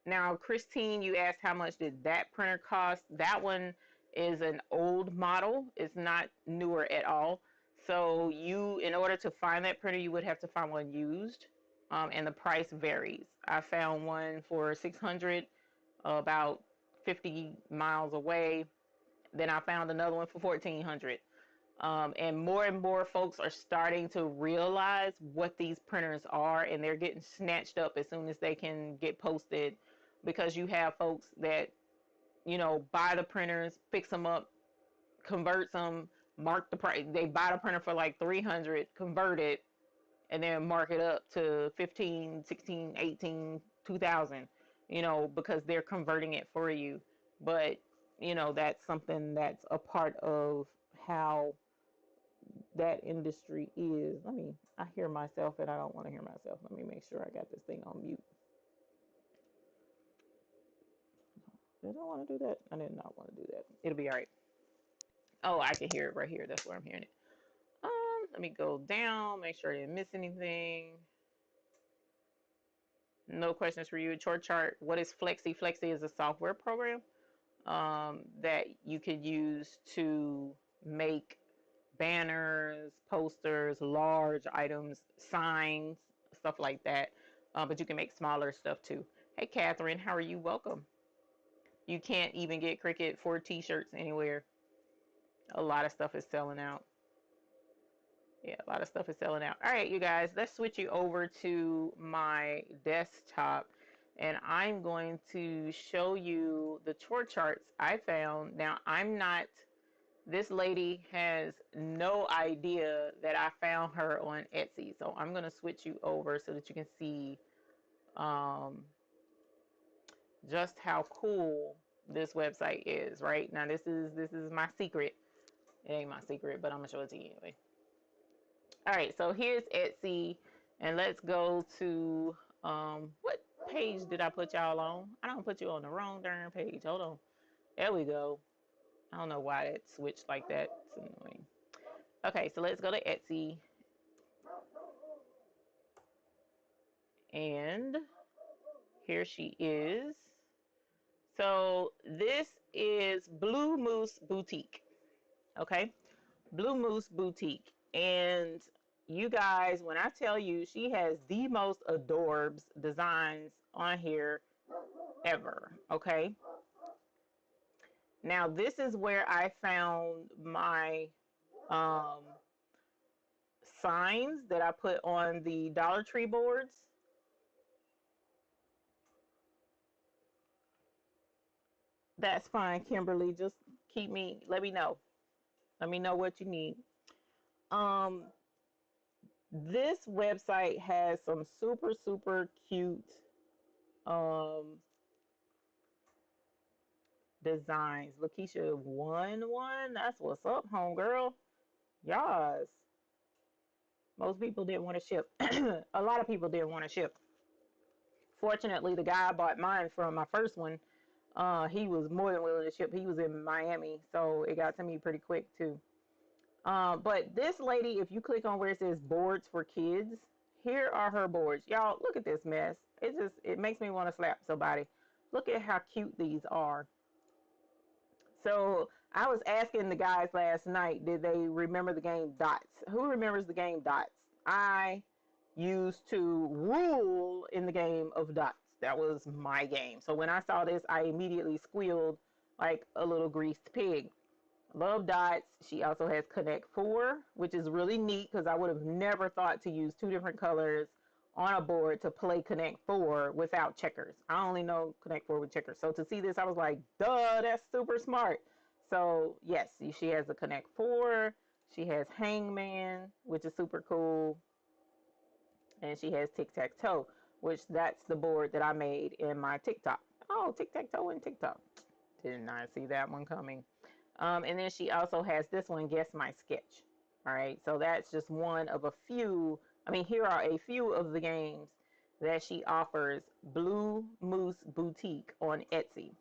Now, Christine, you asked how much did that printer cost? That one is an old model. It's not newer at all. So in order to find that printer, you would have to find one used, and the price varies. I found one for $600, about 50 miles away. Then I found another one for $1,400. And more folks are starting to realize what these printers are, and they're getting snatched up as soon as they can get posted, because you have folks that, buy the printers, fix them up, convert them, mark the price. They buy the printer for like $300, convert it, and then mark it up to 15, 16, 18, 2000. you know, because they're converting it for you. But, you know, that's something that's a part of how that industry is. I hear myself and I don't want to hear myself. Let me make sure I got this thing on mute. Did I want to do that? I did not want to do that. It'll be all right. Oh, I can hear it right here. That's where I'm hearing it. Let me go down, make sure I didn't miss anything. No questions for you. Chart chart. What is Flexi? Flexi is a software program that you could use to make banners, posters, large items, signs, stuff like that. But you can make smaller stuff too. Hey, Catherine, how are you? Welcome. You can't even get Cricut for t-shirts anywhere. A lot of stuff is selling out. Yeah, a lot of stuff is selling out. All right, you guys, let's switch you over to my desktop and I'm going to show you the chore charts I found. Now, this lady has no idea that I found her on Etsy. So I'm going to switch you over so that you can see just how cool this website is, right? Now, this is my secret. It ain't my secret, but I'm going to show it to you anyway. All right, so here's Etsy, and let's go to, what page did I put y'all on? I don't put you on the wrong darn page. Hold on. There we go. I don't know why it switched like that. It's annoying. Okay, so let's go to Etsy. And here she is. So this is Blue Moose Boutique. Okay, Blue Moose Boutique. And you guys, when I tell you, she has the most adorbs designs on here ever. Okay, now this is where I found my signs that I put on the Dollar Tree boards. That's fine, Kimberly. Just let me know. Let me know what you need. Um, this website has some super, super cute designs. Lakeisha won one. That's what's up, homegirl. Yas. Most people didn't want to ship. A lot of people didn't want to ship. Fortunately, the guy I bought mine from, my first one, he was more than willing to ship. He was in Miami, so it got to me pretty quick too. But this lady, if you click on where it says boards for kids, here are her boards. Y'all, look at this mess. It makes me want to slap somebody. Look at how cute these are. So I was asking the guys last night, did they remember the game Dots? Who remembers the game Dots? I used to rule in the game of Dots. That was my game. So when I saw this, I immediately squealed like a little greased pig. Love Dots. She also has Connect 4, which is really neat because I would have never thought to use two different colors on a board to play Connect 4 without checkers. I only know Connect 4 with checkers. So to see this, I was like, duh, that's super smart. So yes, she has the Connect 4. She has Hangman, which is super cool. And she has Tic-Tac-Toe, which that's the board that I made in my TikTok. Oh, Tic-Tac-Toe and TikTok. Did not see that one coming. And then she also has this one, Guess My Sketch. All right, so that's just one of a few. I mean, here are a few of the games that she offers. Blue Moose Boutique on Etsy.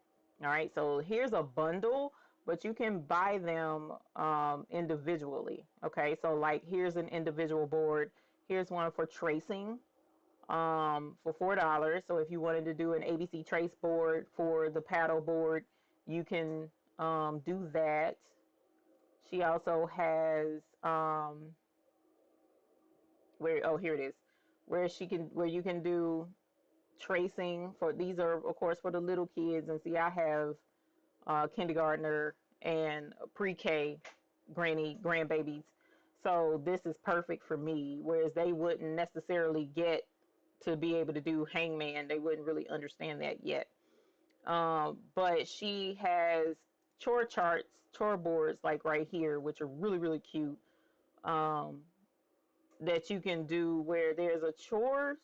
All right, so here's a bundle, but you can buy them individually. Okay, so like here's an individual board. Here's one for tracing for $4. So if you wanted to do an ABC trace board for the paddle board, you can do that. She also has here it is, where you can do tracing for, these are of course for the little kids, and see I have kindergartner and pre-K grandbabies, so this is perfect for me, whereas they wouldn't necessarily get to be able to do Hangman. They wouldn't really understand that yet. But she has chore charts, chore boards like right here, which are really, really cute, that you can do where there's a chore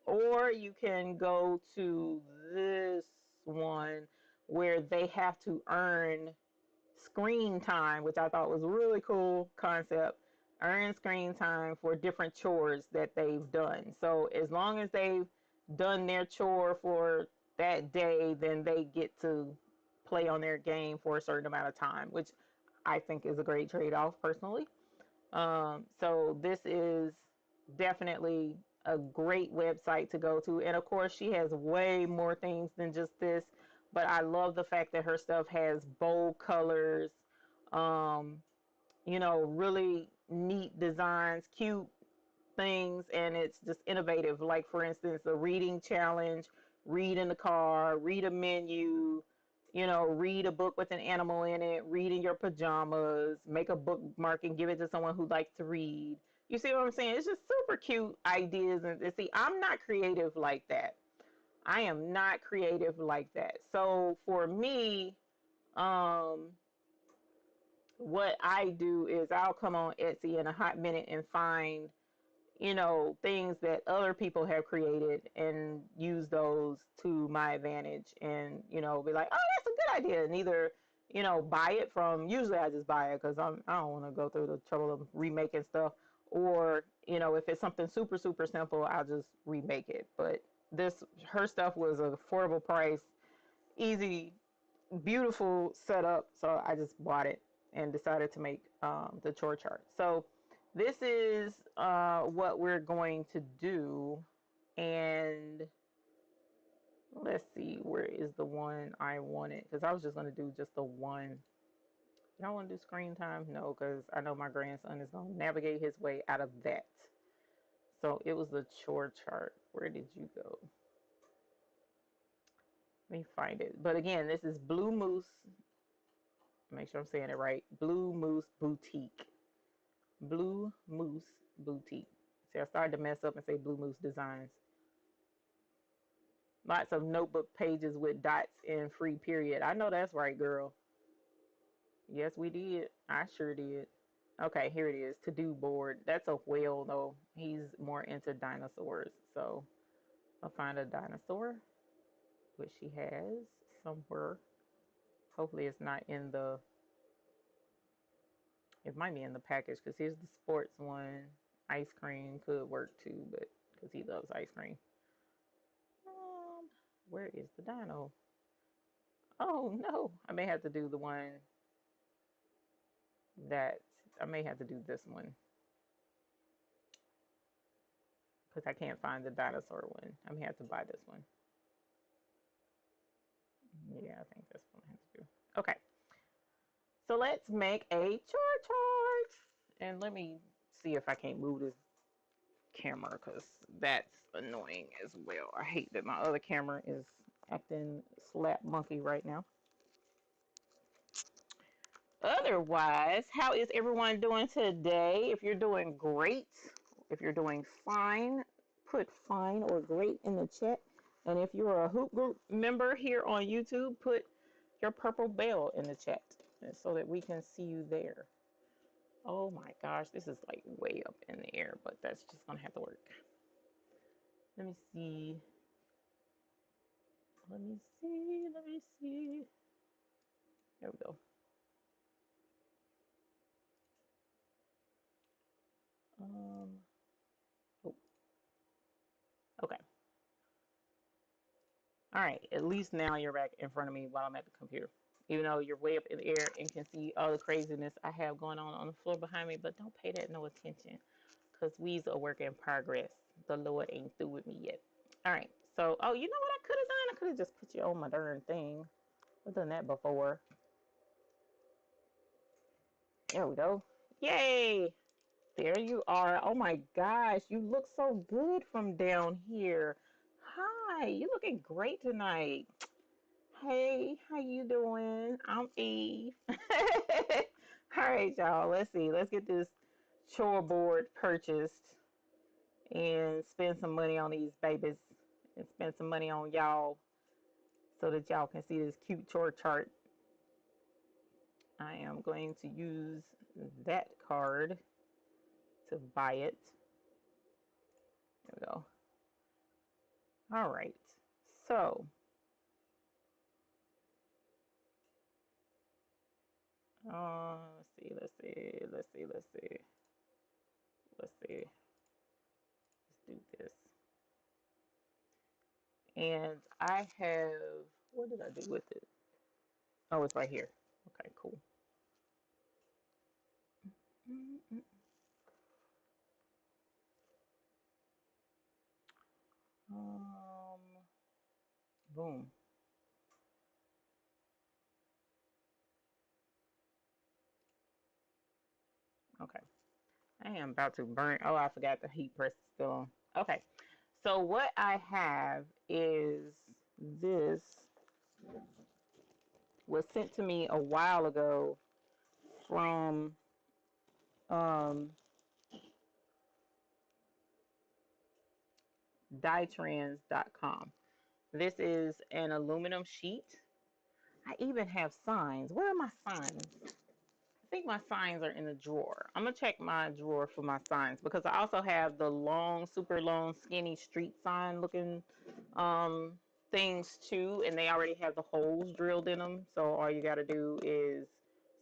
or you can go to this one where they have to earn screen time, which I thought was a really cool concept. Earn screen time for different chores that they've done. So as long as they've done their chore for that day, then they get to play on their game for a certain amount of time, which I think is a great trade-off personally. So this is definitely a great website to go to. And of course, she has way more things than just this, but I love the fact that her stuff has bold colors, um, really neat designs, cute things, and it's just innovative. Like, for instance, a reading challenge, read in the car, read a menu, read a book with an animal in it, read in your pajamas, make a bookmark and give it to someone who likes to read. You see what I'm saying? It's just super cute ideas. And see, I'm not creative like that. I am not creative like that. So for me, um, what I do is I'll come on Etsy in a hot minute and find things that other people have created and use those to my advantage and, be like, oh, that's a good idea. And either, buy it from, usually I just buy it because I don't want to go through the trouble of remaking stuff. Or, if it's something super, super simple, I'll just remake it. But her stuff was an affordable price, easy, beautiful setup. So I just bought it and decided to make the chore chart. So this is what we're going to do. And let's see, where is the one I wanted? Because I was just going to do just the one. Do I want to do screen time? No, because I know my grandson is going to navigate his way out of that. So it was the chore chart. Where did you go? Let me find it. But again, this is Blue Moose. Make sure I'm saying it right. Blue Moose Boutique. Blue Moose Boutique. See, I started to mess up and say Blue Moose Designs. Lots of notebook pages with dots in free period. I know that's right, girl. Yes, we did. I sure did. Okay, here it is. To-do board. That's a whale, though. He's more into dinosaurs. So I'll find a dinosaur, which she has somewhere. Hopefully it's not in the... It might be in the package, because here's the sports one. Ice cream could work too, but because he loves ice cream. Where is the dino? Oh no, I may have to do the one that I may have to do this one because I can't find the dinosaur one. I may have to buy this one. Yeah, I think this one I have to do. Okay, so let's make a chore chart, and let me see if I can't move this camera because that's annoying as well. I hate that my other camera is acting slap monkey right now. Otherwise, how is everyone doing today? If you're doing great, if you're doing fine, put fine or great in the chat. And if you're a Hoop Group member here on YouTube, put your purple bell in the chat so that we can see you there. Oh my gosh, this is like way up in the air, but that's just gonna have to work. Let me see. Let me see. Let me see. There we go. Oh, okay. All right, at least now you're back in front of me while I'm at the computer. Even though you're way up in the air and can see all the craziness I have going on the floor behind me, but don't pay that no attention because we's a work in progress. The Lord ain't through with me yet. All right, so, oh, you know what I could have done? I could have just put you on my darn thing. I've done that before. There we go. Yay! There you are. Oh my gosh, you look so good from down here. Hi, you looking great tonight. Hey, how you doing? I'm Eve. All right, y'all. Let's see. Let's get this chore board purchased and spend some money on these babies and spend some money on y'all so that y'all can see this cute chore chart. I am going to use that card to buy it. There we go. All right. So, let's see. Let's do this. And I have, what did I do with it? Oh, it's right here. Okay, cool. Um, boom. Okay. I am about to burn. Oh, I forgot the heat press is still on. Okay. So what I have is this was sent to me a while ago from um, dietrans.com. This is an aluminum sheet. I even have signs. Where are my signs? I think my signs are in the drawer. I'm gonna check my drawer for my signs because I also have the long, super long, skinny street sign looking um, things too, and they already have the holes drilled in them. So all you gotta do is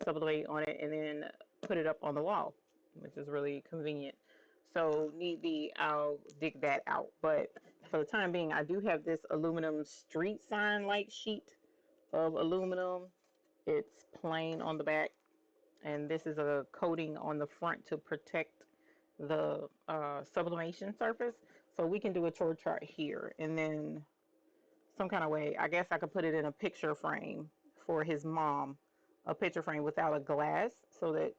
sublimate on it and then put it up on the wall, which is really convenient. So need be, I'll dig that out. But for the time being, I do have this aluminum street sign like sheet of aluminum. It's plain on the back, and this is a coating on the front to protect the sublimation surface. So we can do a chore chart here, and then some kind of way, I guess I could put it in a picture frame for his mom, a picture frame without a glass, so that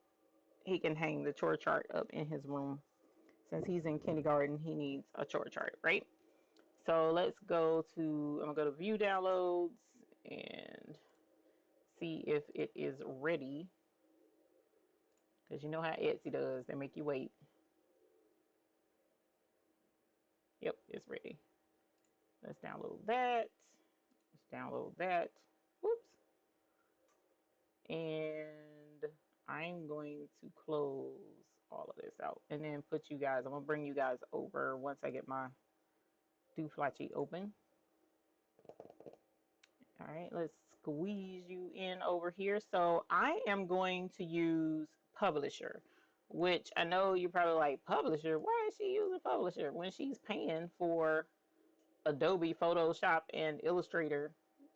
he can hang the chore chart up in his room. Since he's in kindergarten, he needs a chore chart, right? So let's go to, I'm gonna go to view downloads and see if it is ready. Because you know how Etsy does, they make you wait. Yep, it's ready. Let's download that. Let's download that. Whoops. And I'm going to close all of this out and then put you guys, I'm going to bring you guys over once I get my Dtf Cheaper open. All right, let's squeeze you in over here. So I am going to use Publisher, which I know you're probably like, Publisher? Why is she using Publisher when she's paying for Adobe Photoshop and Illustrator?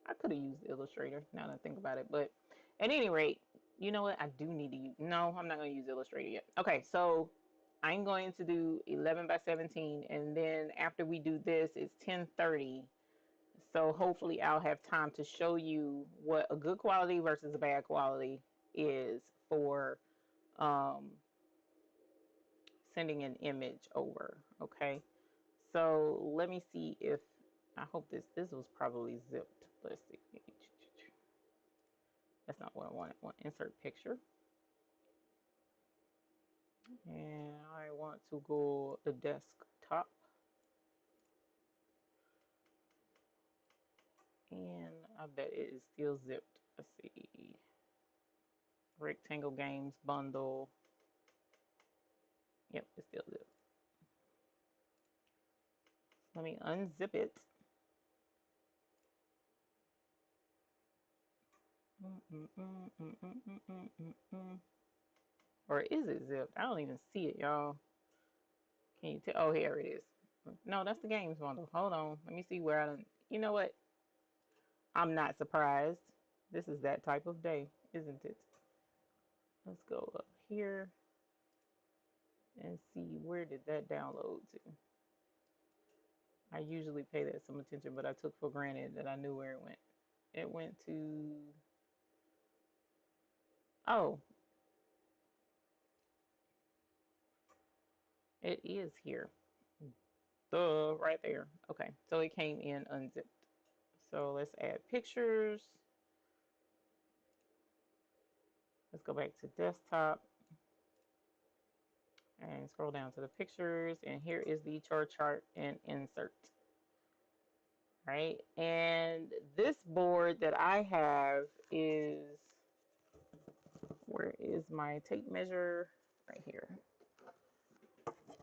I could have used Illustrator now that I think about it, but at any rate, you know what? I do need to use, no, I'm not going to use Illustrator yet. Okay, so I'm going to do 11 by 17, and then after we do this, it's 10:30. So hopefully I'll have time to show you what a good quality versus a bad quality is for um, sending an image over. Okay. So let me see if, I hope this was probably zipped. Let's see. That's not what I want. I want insert picture. And I want to go the desktop. And I bet it is still zipped. Let's see. Rectangle Games bundle. Yep, it's still zipped. Let me unzip it. Or is it zipped? I don't even see it, y'all. Can you tell? Oh, here it is. No, that's the games bundle. Hold on. Let me see where I don't. You know what? I'm not surprised. This is that type of day, isn't it? Let's go up here and see where did that download to. I usually pay that some attention, but I took for granted that I knew where it went. It went to, oh, it is here. Duh, right there. Okay, so it came in unzipped. So let's add pictures. Let's go back to desktop and scroll down to the pictures. And here is the chore chart and insert. Right, and this board that I have is, where is my tape measure? Right here.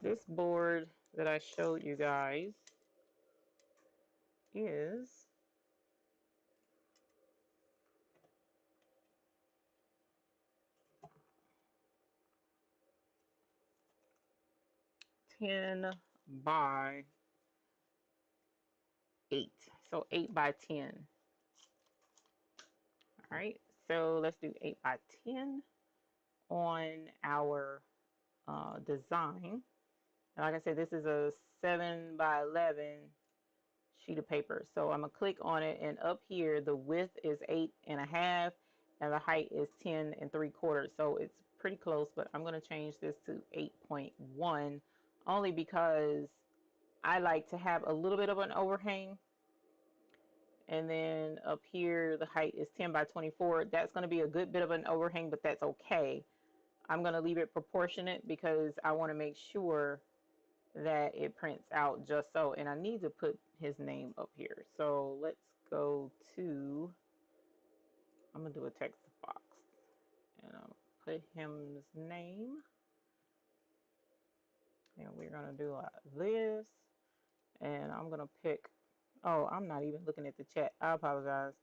This board that I showed you guys is 10 by 8. So 8 by 10. All right, so let's do 8 by 10 on our design. And like I said, this is a 7 by 11 sheet of paper. So I'm gonna click on it, and up here the width is 8.5 and the height is 10 3/4. So it's pretty close, but I'm gonna change this to 8.1 only because I like to have a little bit of an overhang. And then up here the height is 10 by 24. That's going to be a good bit of an overhang, but that's okay. I'm going to leave it proportionate because I want to make sure that it prints out just so. And I need to put his name up here. So let's go to, I'm going to do a text box, and I'll put his name. And we're going to do like this. And I'm going to pick, oh, I'm not even looking at the chat. I apologize.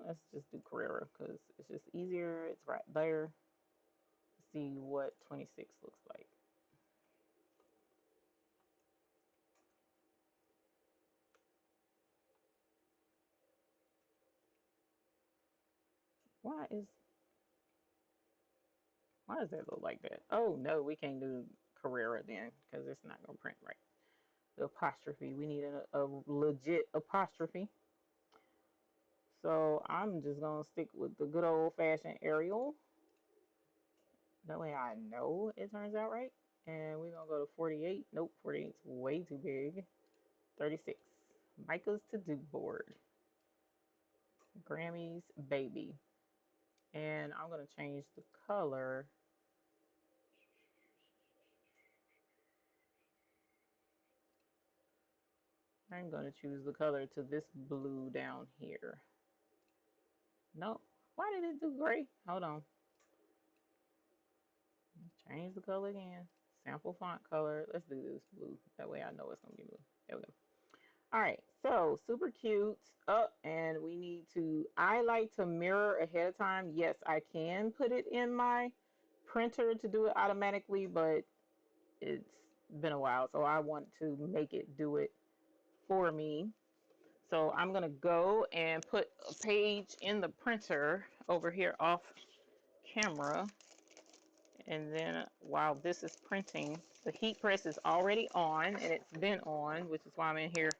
Let's just do Carrera because it's just easier. It's right there. See what 26 looks like. Why does that look like that? Oh no, we can't do Carrera then because it's not gonna print right. The apostrophe, we need a legit apostrophe. So I'm just gonna stick with the good old-fashioned Arial. That way I know it turns out right. And we're gonna go to 48. Nope, 48 is way too big. 36. Micah's to-do board. Grammy's baby. And I'm going to change the color. I'm going to choose the color to this blue down here. No, why did it do gray? Hold on. Change the color again. Sample font color. Let's do this blue. That way I know it's going to be blue. There we go. All right, so super cute. And we need to, I like to mirror ahead of time. Yes, I can put it in my printer to do it automatically, but it's been a while, so I want to make it do it for me. So I'm going to go and put a page in the printer over here off camera. And then while this is printing, the heat press is already on, and it's been on, which is why I'm in here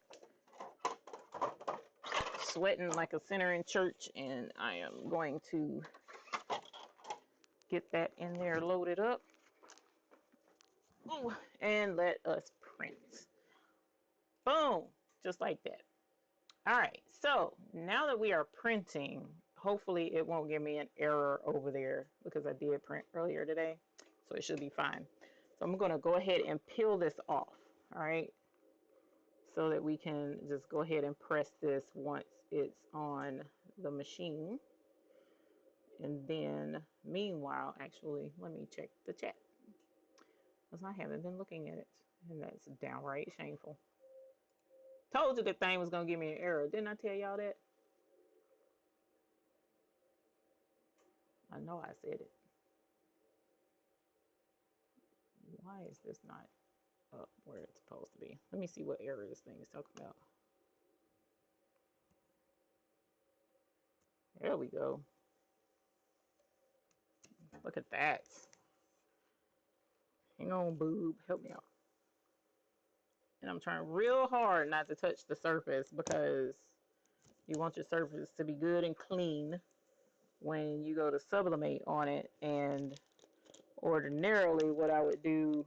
sweating like a sinner in church. And I am going to get that in there loaded up. Ooh, and let us print. Boom, just like that. All right, so now that we are printing, hopefully it won't give me an error over there because I did print earlier today, so it should be fine. So I'm going to go ahead and peel this off, all right, so that we can just go ahead and press this once it's on the machine. And then meanwhile, actually, let me check the chat because I haven't been looking at it, and that's downright shameful. Told you the thing was going to give me an error. Didn't I tell y'all that? I know I said it. Why is this not up where it's supposed to be? Let me see what error this thing is talking about. There we go. Look at that. Hang on, boob. Help me out. And I'm trying real hard not to touch the surface because you want your surface to be good and clean when you go to sublimate on it. And ordinarily what I would do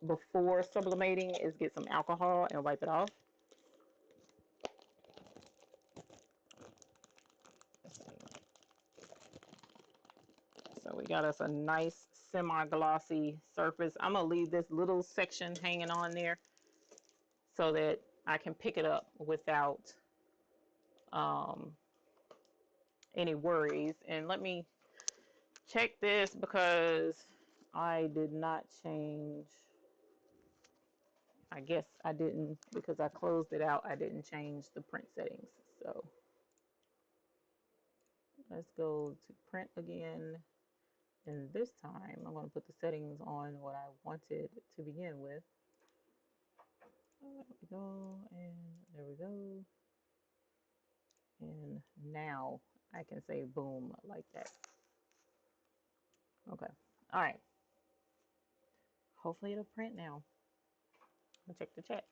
before sublimating is get some alcohol and wipe it off. So we got us a nice semi-glossy surface. I'm going to leave this little section hanging on there so that I can pick it up without any worries. And let me check this because I did not change I guess I didn't, because I closed it out, I didn't change the print settings. So let's go to print again. And this time I'm going to put the settings on what I wanted to begin with. There we go, and there we go. And now I can say boom like that. Okay. All right. Hopefully it'll print now. I'll check the chat.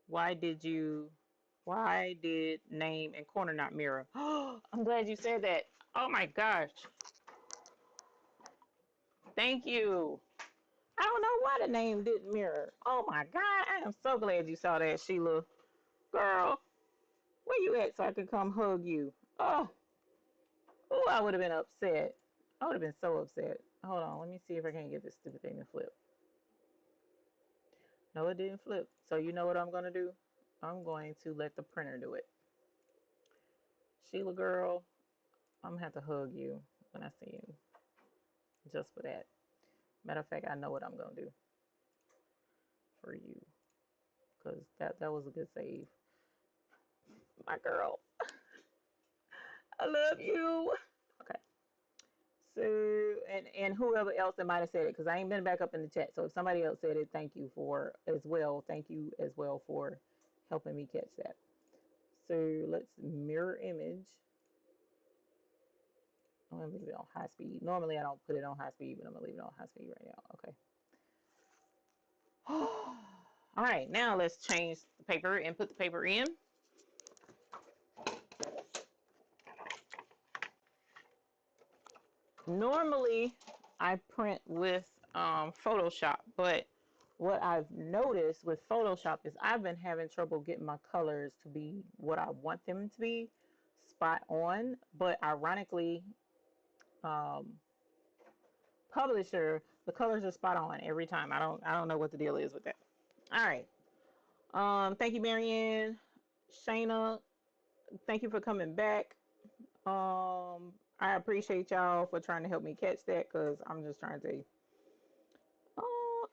Why did name and corner not mirror? Oh, I'm glad you said that. Oh my gosh. Thank you. I don't know why the name didn't mirror. Oh my God. I am so glad you saw that, Sheila. Girl, where you at so I could come hug you? Oh, I would have been upset. I would have been so upset. Hold on. Let me see if I can get this stupid thing to flip. No, it didn't flip. So you know what I'm going to do? I'm going to let the printer do it. Sheila girl, I'm going to have to hug you when I see you. Just for that. Matter of fact, I know what I'm going to do for you. Because that was a good save. My girl. I love you. Okay. So, and whoever else that might have said it, because I ain't been back up in the chat. So if somebody else said it, thank you for as well. Thank you as well for helping me catch that. So let's mirror image. I'm going to leave it on high speed. Normally I don't put it on high speed, but I'm going to leave it on high speed right now. Okay. All right, now let's change the paper and put the paper in. Normally I print with Photoshop, but what I've noticed with Photoshop is I've been having trouble getting my colors to be what I want them to be, spot on. But ironically, Publisher, the colors are spot on every time. I don't know what the deal is with that. All right. Thank you, Marianne. Shayna, thank you for coming back. I appreciate y'all for trying to help me catch that, because I'm just trying to.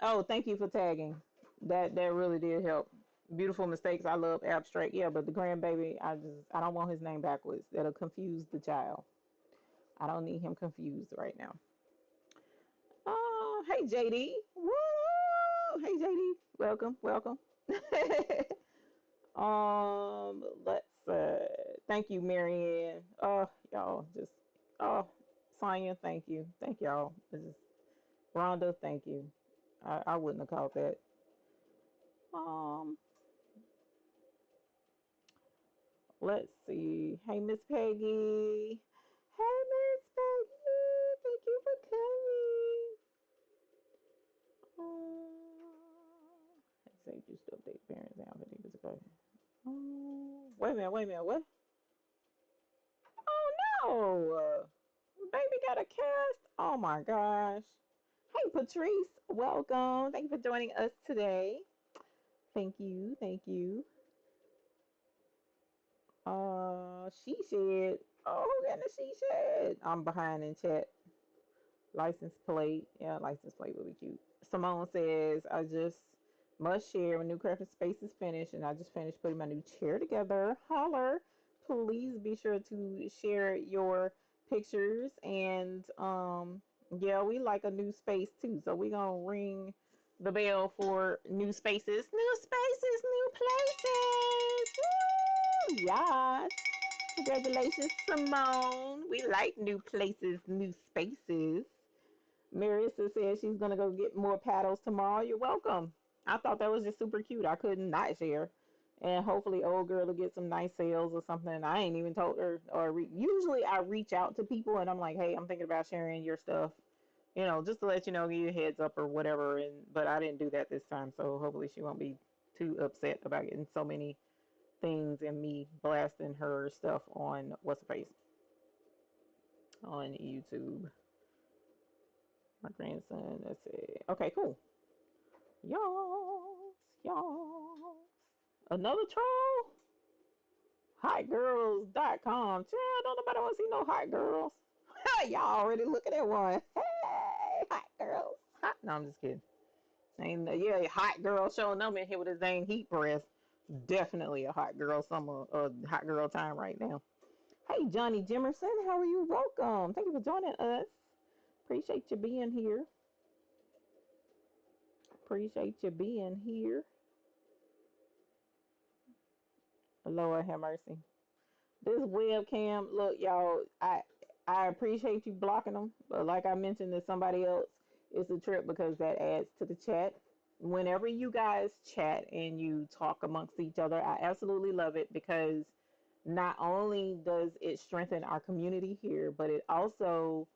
Oh, thank you for tagging. That really did help. Beautiful mistakes. I love abstract. Yeah, but the grandbaby, I don't want his name backwards. That'll confuse the child. I don't need him confused right now. Oh, hey JD. Woo! Hey JD. Welcome. Let's thank you, Marianne. Y'all just Sonya, thank you. Thank y'all. This is Rhonda, thank you. I wouldn't have called that. Let's see. Hey Miss Peggy. Hey Miss Peggy. Thank you for coming. Say just update parents now. I think it's okay. Wait a minute. What? Oh no! Baby got a cast. Oh my gosh. Hey Patrice, welcome. Thank you for joining us today. Thank you. She said, oh, who got the she said? I'm behind in chat. License plate. Yeah, license plate would be cute. Simone says, I just must share my new crafting space is finished, and I just finished putting my new chair together. Holler. Please be sure to share your pictures, and yeah, we like a new space too. So we gonna ring the bell for new spaces, new places. Woo! Yes. Congratulations, Simone. We like new places, new spaces. Marissa says she's gonna go get more paddles tomorrow. You're welcome. I thought that was just super cute. I couldn't not share. And hopefully old girl will get some nice sales or something. I ain't even told her, or usually I reach out to people and I'm like, hey, I'm thinking about sharing your stuff, just to let you know, give you a heads up or whatever. But I didn't do that this time, so hopefully she won't be too upset about getting so many things and me blasting her stuff on what's the face on YouTube. My grandson. Let's see. Okay, cool. Y'all. Another troll? Hotgirls.com. Child, don't nobody want to see no hot girls. Y'all already looking at one. Hey, hot girls. Hot. No, I'm just kidding. And yeah, hot girl showing up in here with his dang heat press. Definitely a hot girl summer, hot girl time right now. Hey, Johnny Jimerson, how are you? Welcome. Thank you for joining us. Appreciate you being here. Appreciate you being here. Lord have mercy. This webcam, look, y'all, I appreciate you blocking them, but like I mentioned to somebody else, it's a trip because that adds to the chat. Whenever you guys chat and you talk amongst each other, I absolutely love it because not only does it strengthen our community here, but it also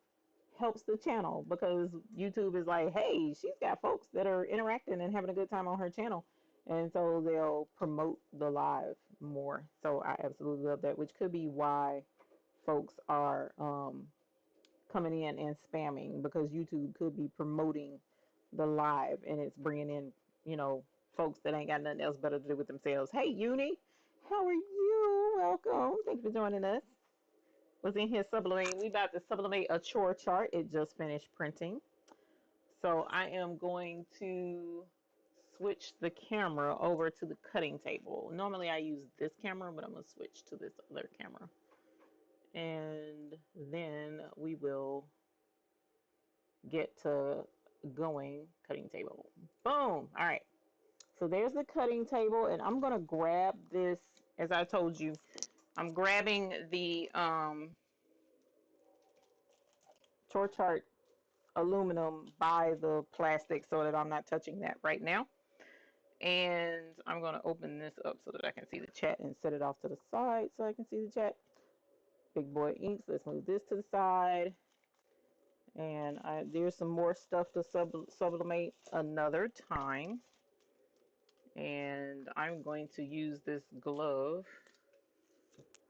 helps the channel because YouTube is like, hey, she's got folks that are interacting and having a good time on her channel. And so they'll promote the live more. So I absolutely love that, which could be why folks are coming in and spamming because YouTube could be promoting the live and it's bringing in, you know, folks that ain't got nothing else better to do with themselves. Hey, Uni, how are you? Welcome. Thanks for joining us. Was in here sublimating. We about to sublimate a chore chart. It just finished printing. So I am going to switch the camera over to the cutting table. Normally I use this camera, but I'm going to switch to this other camera. And then we will get to going cutting table. Boom. All right. So there's the cutting table, and I'm going to grab this, as I told you, I'm grabbing the chore chart aluminum by the plastic so that I'm not touching that right now. And I'm going to open this up so that I can see the chat and set it off to the side so I can see the chat. Big boy inks. Let's move this to the side. And there's some more stuff to sublimate another time. And I'm going to use this glove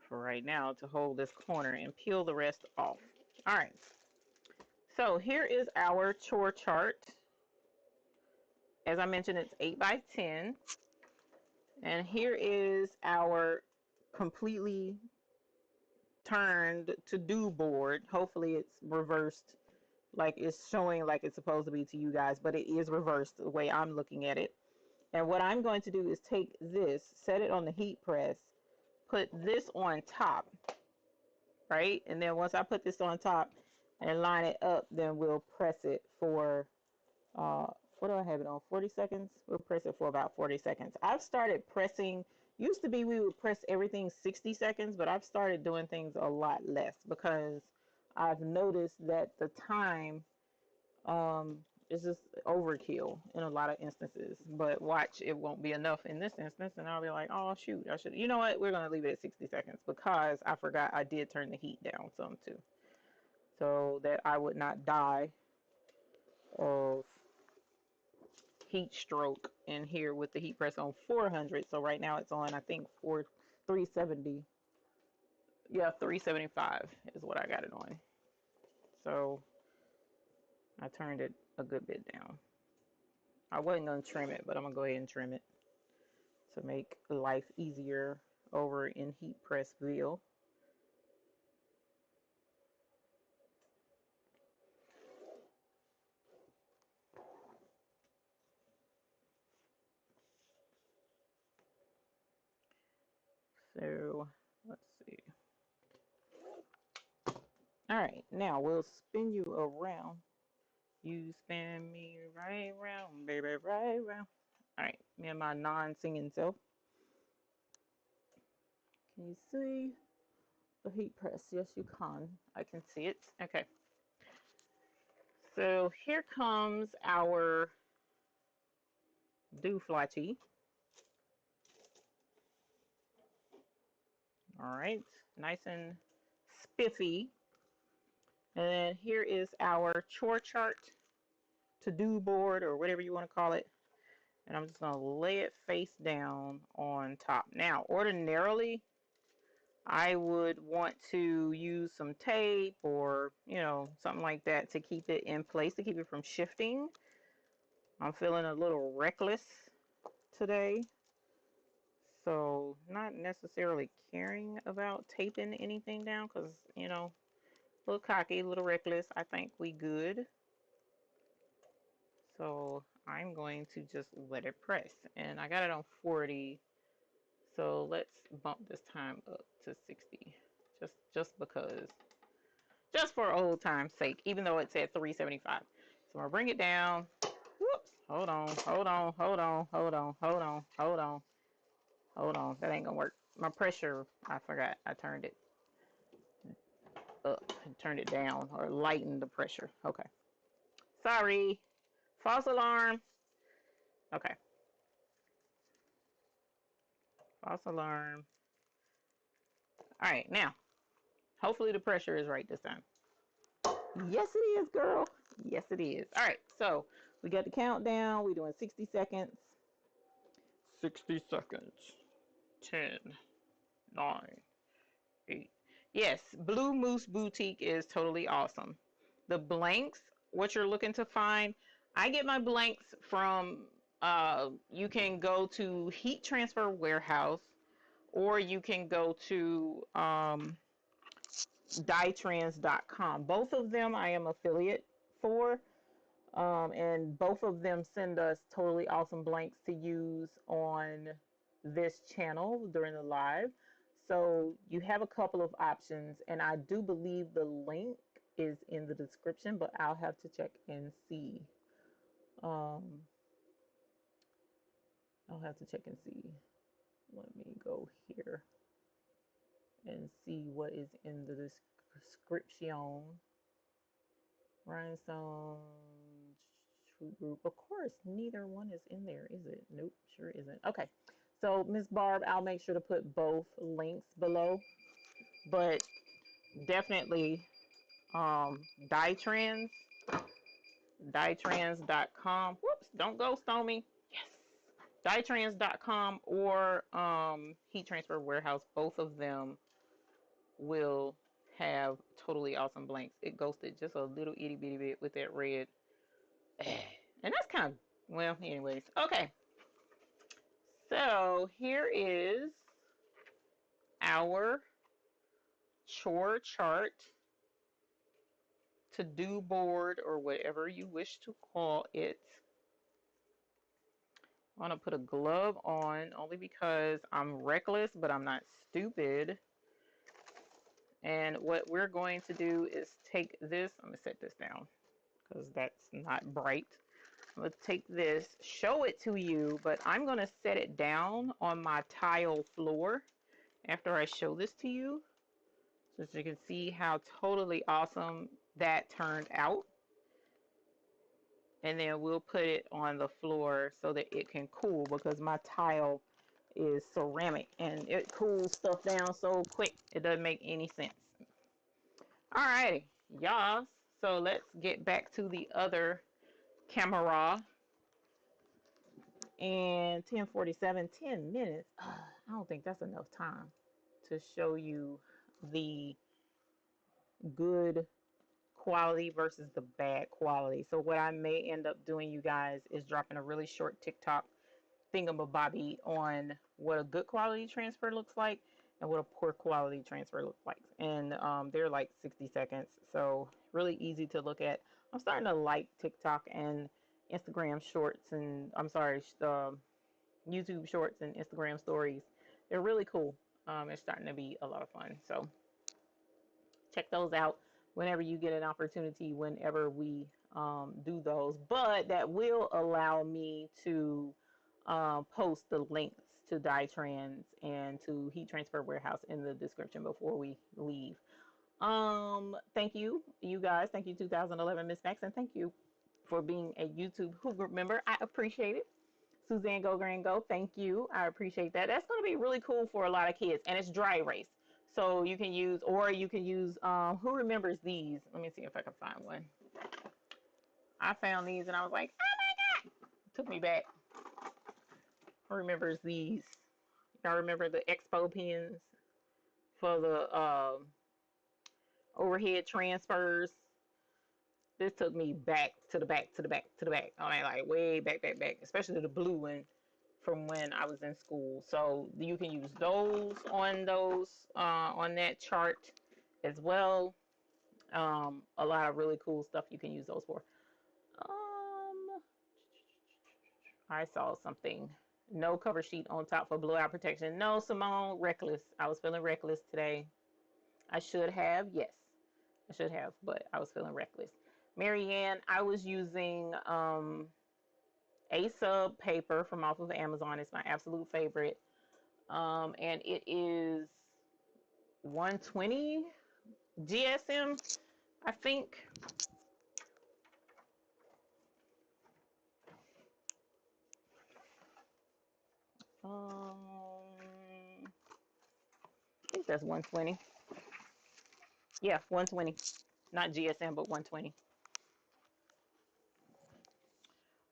for right now to hold this corner and peel the rest off. All right. So here is our chore chart. As I mentioned, it's 8 by 10. And here is our completely turned to-do board. Hopefully it's reversed like it's showing like it's supposed to be to you guys, but it is reversed the way I'm looking at it. And what I'm going to do is take this, set it on the heat press, put this on top, right? And then once I put this on top and line it up, then we'll press it for what do I have it on? 40 seconds? We'll press it for about 40 seconds. I've started pressing, used to be we would press everything 60 seconds, but I've started doing things a lot less because I've noticed that the time is just overkill in a lot of instances. But watch, it won't be enough in this instance, and I'll be like, oh shoot, I should, you know what? We're gonna leave it at 60 seconds because I forgot I did turn the heat down some too, so that I would not die of heat stroke in here with the heat press on 400. So right now it's on, I think, 370. Yeah, 375 is what I got it on. So I turned it a good bit down. I wasn't going to trim it, but I'm going to go ahead and trim it to make life easier over in heat pressville. So let's see. All right, now we'll spin you around. You spin me right round, baby, right round. All right, me and my non-singing self. Can you see the heat press? Yes, you can. I can see it. Okay. So here comes our dooflachi. All right, nice and spiffy. And then here is our chore chart, to-do board, or whatever you want to call it. And I'm just going to lay it face down on top. Now, ordinarily, I would want to use some tape or, you know, something like that to keep it in place, to keep it from shifting. I'm feeling a little reckless today. So, not necessarily caring about taping anything down because, you know, a little cocky, a little reckless. I think we good. So I'm going to just let it press. And I got it on 40. So let's bump this time up to 60. Just because. Just for old time's sake, even though it's at 375. So I'm gonna bring it down. Whoops. Hold on. That ain't gonna work. My pressure, I forgot. I turned it up and turned it down or lightened the pressure. Okay. Sorry. False alarm. Okay. False alarm. All right, now, hopefully the pressure is right this time. Yes, it is, girl. Yes, it is. All right, so we got the countdown. We're doing 60 seconds. 60 seconds. 10, 9, 8. Yes, Blue Moose Boutique is totally awesome. The blanks, what you're looking to find, I get my blanks from, you can go to Heat Transfer Warehouse, or you can go to dyetrends.com. Both of them I am affiliate for, and both of them send us totally awesome blanks to use on this channel during the live. So you have a couple of options, and I do believe the link is in the description, but I'll have to check and see. I'll have to check and see. Let me go here and see what is in the description. Rhinestone True Group. Of course, neither one is in there, is it? Nope, sure isn't. Okay, so Miss Barb, I'll make sure to put both links below, but definitely Dyetrends, dyetrends.com. Whoops, don't go Stormy. Yes. Dyetrends.com or Heat Transfer Warehouse. Both of them will have totally awesome blanks. It ghosted just a little itty bitty bit with that red. And that's kind of, well, anyways. Okay. So here is our chore chart, to-do board, or whatever you wish to call it. I want to put a glove on only because I'm reckless, but I'm not stupid. And what we're going to do is take this, I'm going to set this down because that's not bright. I'm going to take this, show it to you, but I'm going to set it down on my tile floor after I show this to you, so that you can see how totally awesome that turned out. And then we'll put it on the floor so that it can cool, because my tile is ceramic and it cools stuff down so quick it doesn't make any sense. Alrighty, y'all, so let's get back to the other camera. And 10:47, 10 minutes. I don't think that's enough time to show you the good quality versus the bad quality. So what I may end up doing, you guys, is dropping a really short TikTok thingamabobby on what a good quality transfer looks like and what a poor quality transfer looks like. And they're like 60 seconds, so really easy to look at. I'm starting to like TikTok and Instagram shorts, and I'm sorry, YouTube shorts and Instagram stories. They're really cool. It's starting to be a lot of fun. So check those out whenever you get an opportunity, whenever we do those. But that will allow me to post the links to Dyetrends and to Heat Transfer Warehouse in the description before we leave. Thank you, you guys. Thank you, 2011 Miss Max, and thank you for being a YouTube Who Group member. I appreciate it. Suzanne Go Grand Go, thank you. I appreciate that. That's going to be really cool for a lot of kids, and it's dry erase. So you can use, or you can use, who remembers these? Let me see if I can find one. I found these and I was like, oh my God. It took me back. Who remembers these? Y'all remember the Expo pins for the overhead transfers? This took me back to the back, to the back, to the back. I mean, like way back, back, back, especially the blue one from when I was in school. So you can use those, on that chart as well. A lot of really cool stuff you can use those for. I saw something. No cover sheet on top for blowout protection. No, Simone, reckless. I was feeling reckless today. I should have, yes. I should have, but I was feeling reckless. Marianne, I was using a sub paper from off of Amazon. It's my absolute favorite. And it is 120 GSM, I think. I think that's 120. Yeah, 120. Not GSM, but 120.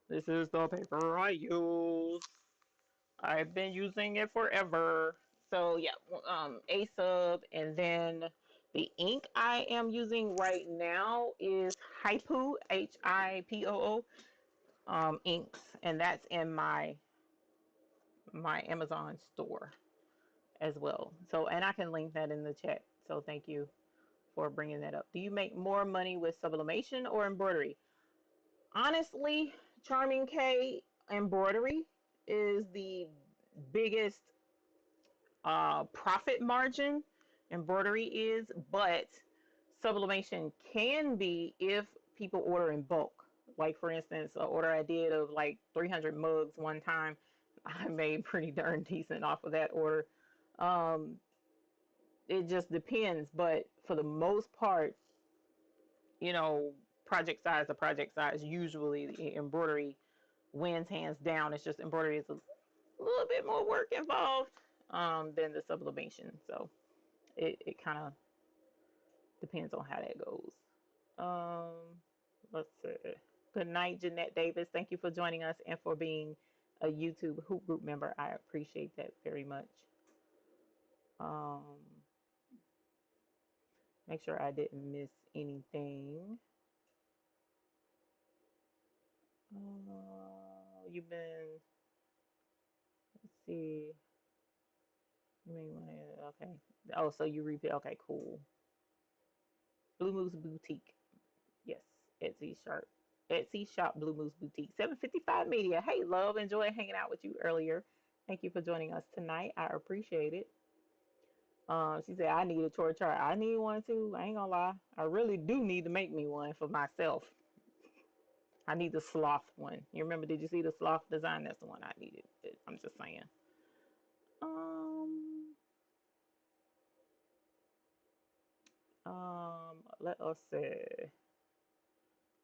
This is the paper I use. I've been using it forever. So yeah, a sub, and then the ink I am using right now is Hypoo, Hipoo, inks, and that's in my Amazon store as well. So, and I can link that in the chat. So thank you for bringing that up. Do you make more money with sublimation or embroidery? Honestly, Charming K, embroidery is the biggest profit margin. Embroidery is, but sublimation can be if people order in bulk. Like for instance, an order I did of like 300 mugs one time, I made pretty darn decent off of that order. Um, it just depends, but for the most part, you know, project size to project size, usually the embroidery wins hands down. It's just embroidery is a little bit more work involved than the sublimation. So it kind of depends on how that goes. Um, let's see. Good night, Jeanette Davis. Thank you for joining us and for being a YouTube Hoop Group member. I appreciate that very much. Um, make sure I didn't miss anything. You've been, let's see. You may want to, okay. Oh, so you repeat. Okay, cool. Blue Moose Boutique. Yes, Etsy shop. Etsy shop Blue Moose Boutique. 755 Media. Hey, love. Enjoyed hanging out with you earlier. Thank you for joining us tonight. I appreciate it. She said, I need a chore chart. I need one too. I ain't gonna lie. I really do need to make me one for myself. I need the sloth one. You remember, did you see the sloth design? That's the one I needed. I'm just saying. Um, let us see.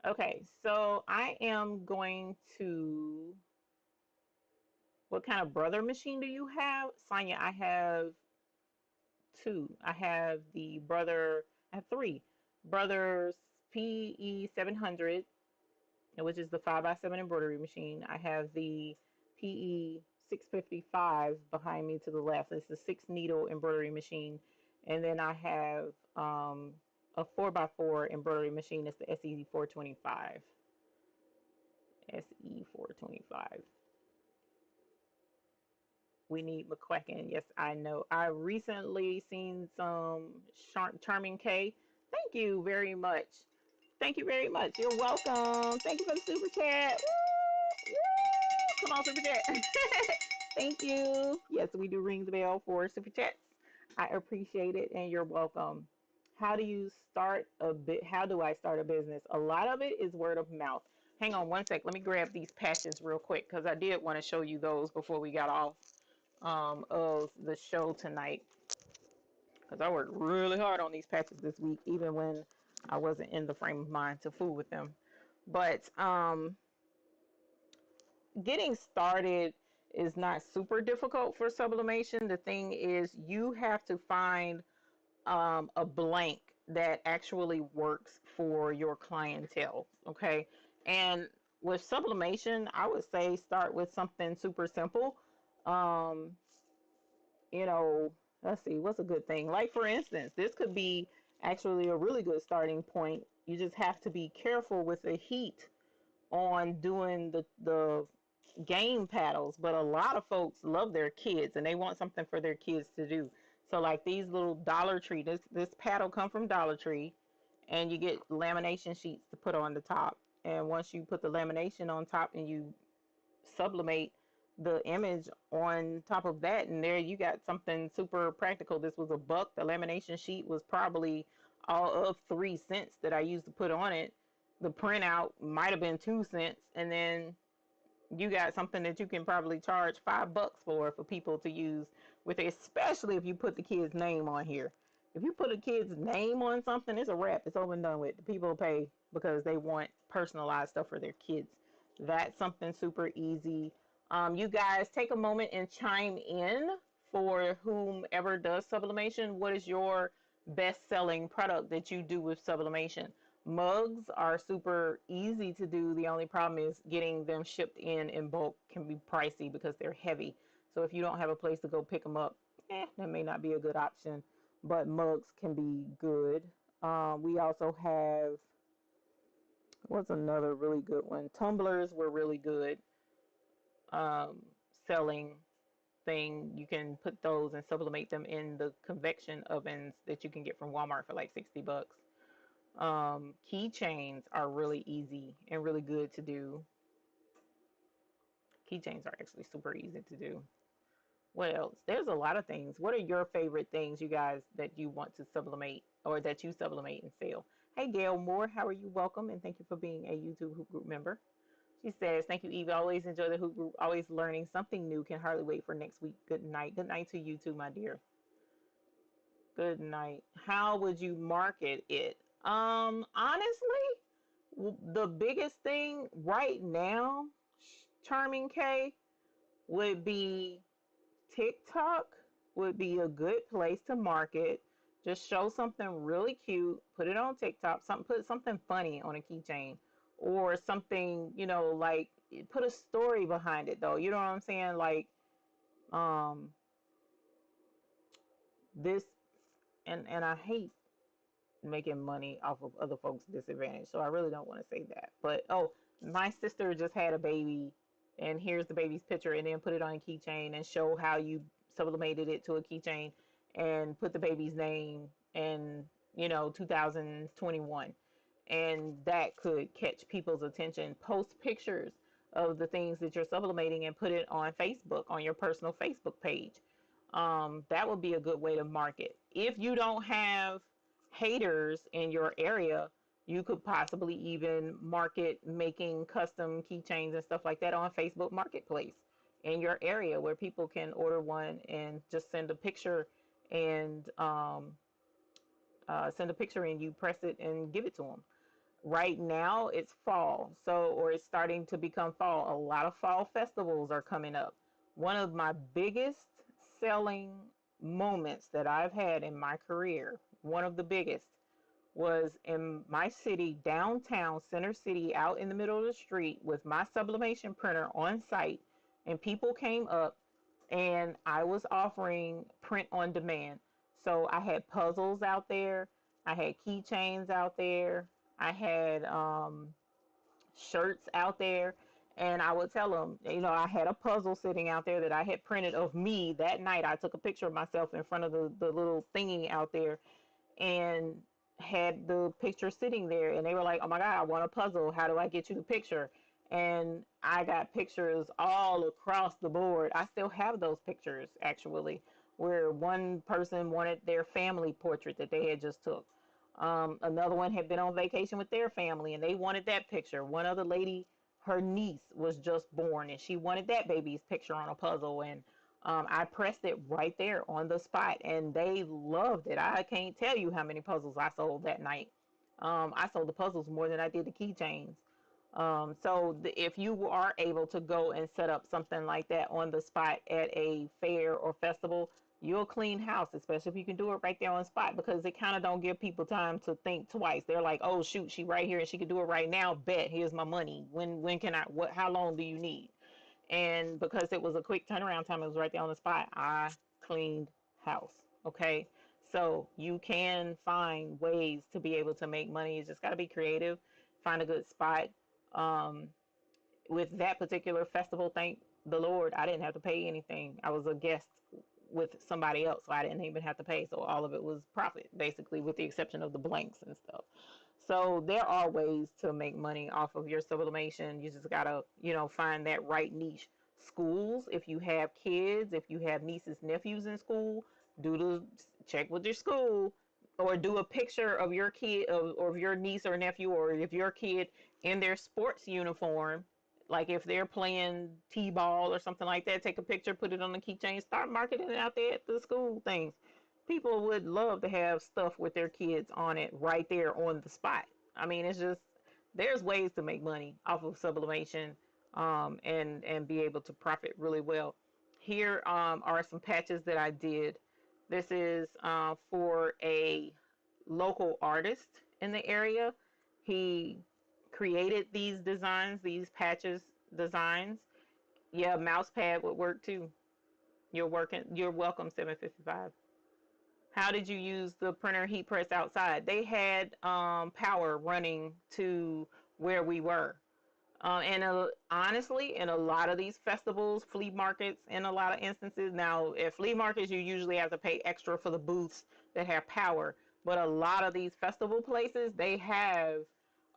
Okay, so I am going to. What kind of brother machine do you have? Sonia, I have two. I have the brother, I have three. Brothers PE 700, which is the 5x7 embroidery machine. I have the PE 655 behind me to the left. It's the 6 needle embroidery machine. And then I have a 4x4 embroidery machine. It's the SE 425. SE 425. We need McQuacken. Yes, I know. I recently seen some Charming K. Thank you very much. Thank you very much. You're welcome. Thank you for the super chat. Woo! Woo! Come on, super chat. Thank you. Yes, we do ring the bell for super chats. I appreciate it, and you're welcome. How do you start a bit? How do I start a business? A lot of it is word of mouth. Hang on one sec. Let me grab these patches real quick because I did want to show you those before we got off of the show tonight. Because I worked really hard on these patches this week, even when I wasn't in the frame of mind to fool with them. But getting started is not super difficult for sublimation. The thing is, you have to find a blank that actually works for your clientele. Okay. And with sublimation, I would say start with something super simple. Um, you know, let's see, what's a good thing? Like, for instance, this could be actually a really good starting point. You just have to be careful with the heat on doing the game paddles, but a lot of folks love their kids and they want something for their kids to do. So like these little Dollar Tree, this paddle come from Dollar Tree, and you get lamination sheets to put on the top. And once you put the lamination on top and you sublimate the image on top of that, and there you got something super practical. This was $1. The lamination sheet was probably all of 3 cents that I used to put on it. The printout might have been 2 cents, and then you got something that you can probably charge $5 for people to use with it, especially if you put the kid's name on here. If you put a kid's name on something, it's a wrap. It's over and done with. The people pay because they want personalized stuff for their kids. That's something super easy. You guys take a moment and chime in for whomever does sublimation. What is your best selling product that you do with sublimation? Mugs are super easy to do. The only problem is getting them shipped in bulk can be pricey because they're heavy. So if you don't have a place to go pick them up, that may not be a good option. But mugs can be good. We also have, what's another really good one? Tumblers were really good selling thing. You can put those and sublimate them in the convection ovens that you can get from Walmart for like $60. Keychains are really easy and really good to do. Keychains are actually super easy to do. What else? There's a lot of things. What are your favorite things, you guys, that you want to sublimate or that you sublimate and sell? Hey, Gail Moore, how are you? Welcome, and thank you for being a YouTube Hoop Group member. She says, thank you, Eva. Always enjoy the Hoop Group. Always learning something new. Can hardly wait for next week. Good night. Good night to you too, my dear. Good night. How would you market it? Honestly, the biggest thing right now, Charming K, would be TikTok would be a good place to market. Just show something really cute, put it on TikTok, put something funny on a keychain or something, like put a story behind it though. You know what I'm saying? Like um this and I hate making money off of other folks' disadvantage. So I really don't want to say that. But my sister just had a baby and here's the baby's picture and then put it on a keychain and show how you sublimated it to a keychain and put the baby's name and 2021, and that could catch people's attention. Post pictures of the things that you're sublimating and put it on Facebook, on your personal Facebook page. That would be a good way to market. If you don't have haters in your area, you could possibly even market making custom keychains and stuff like that on Facebook Marketplace in your area where people can order one and just send a picture and you press it and give it to them. Right now it's fall, or it's starting to become fall. A lot of fall festivals are coming up. One of my biggest selling moments that I've had in my career, one of the biggest, was in my city, downtown, Center City, out in the middle of the street with my sublimation printer on site, and people came up and I was offering print on demand. So I had puzzles out there, I had keychains out there, I had shirts out there, and I would tell them, I had a puzzle sitting out there that I had printed of me that night. I took a picture of myself in front of the little thingy out there and had the picture sitting there, and they were like, oh my God, I want a puzzle. How do I get you the picture? And I got pictures all across the board. I still have those pictures actually, where one person wanted their family portrait that they had just took. Another one had been on vacation with their family and they wanted that picture. One other lady, her niece was just born and she wanted that baby's picture on a puzzle, and I pressed it right there on the spot and they loved it. I can't tell you how many puzzles I sold that night. I sold the puzzles more than I did the keychains. If you are able to go and set up something like that on the spot at a fair or festival, you'll clean house, especially if you can do it right there on the spot, because it kind of don't give people time to think twice. They're like, oh shoot, she right here and she can do it right now. Bet, here's my money. When can I, how long do you need? And because it was a quick turnaround time, it was right there on the spot, I cleaned house. Okay. So you can find ways to be able to make money. You just got to be creative, find a good spot. Um, with that particular festival, thank the Lord, I didn't have to pay anything. I was a guest with somebody else, so I didn't even have to pay. So all of it was profit, basically, with the exception of the blanks and stuff. So there are ways to make money off of your sublimation. You just gotta, find that right niche. Schools, if you have kids, if you have nieces, nephews in school, do the check with your school, or do a picture of your kid or of your niece or nephew, or if your kid in their sports uniform, like if they're playing t-ball or something like that, take a picture, put it on the keychain, start marketing it out there at the school things. People would love to have stuff with their kids on it right there on the spot. I mean, it's just there's ways to make money off of sublimation, and be able to profit really well. Here are some patches that I did. This is for a local artist in the area. He created these designs, these patches designs. Yeah, mouse pad would work too. You're welcome, 755. How did you use the printer heat press outside? They had power running to where we were. And honestly, in a lot of these festivals, flea markets, in a lot of instances, now at flea markets, you usually have to pay extra for the booths that have power. But a lot of these festival places, they have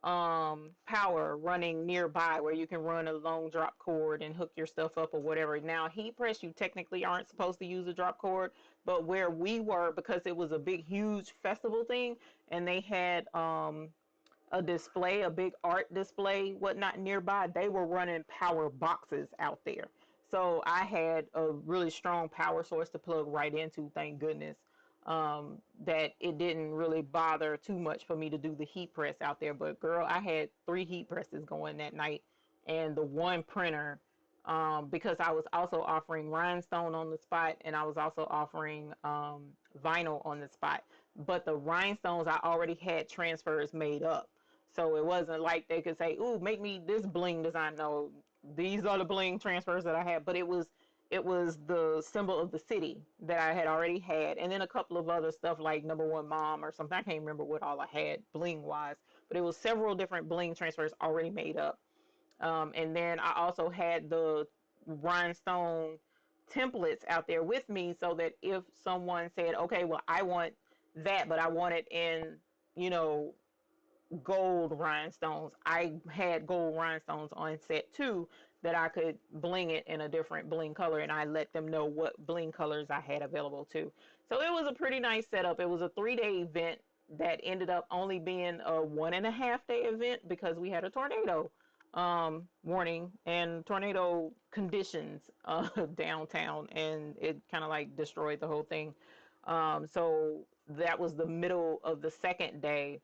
power running nearby where you can run a long drop cord and hook your stuff up or whatever. Now, heat press, you technically aren't supposed to use a drop cord, but where we were, because it was a big, huge festival thing, and they had a display, a big art display, whatnot nearby, they were running power boxes out there. So I had a really strong power source to plug right into, thank goodness. That it didn't really bother too much for me to do the heat press out there. But girl, I had 3 heat presses going that night, and the one printer, because I was also offering rhinestone on the spot, and I was also offering vinyl on the spot. But the rhinestones, I already had transfers made up. So it wasn't like they could say, "Ooh, make me this bling design." No, these are the bling transfers that I had. But it was the symbol of the city that I had already had, and then a couple of other stuff like number one mom or something. I can't remember what all I had bling wise, but it was several different bling transfers already made up. And then I also had the rhinestone templates out there with me, so that if someone said, "Okay, well, I want that, but I want it in, you know, gold rhinestones," I had gold rhinestones on set too, that I could bling it in a different bling color, and I let them know what bling colors I had available too. So it was a pretty nice setup. It was a 3-day event that ended up only being a 1.5-day event because we had a tornado warning and tornado conditions downtown, and it kind of like destroyed the whole thing. So that was the middle of the second day,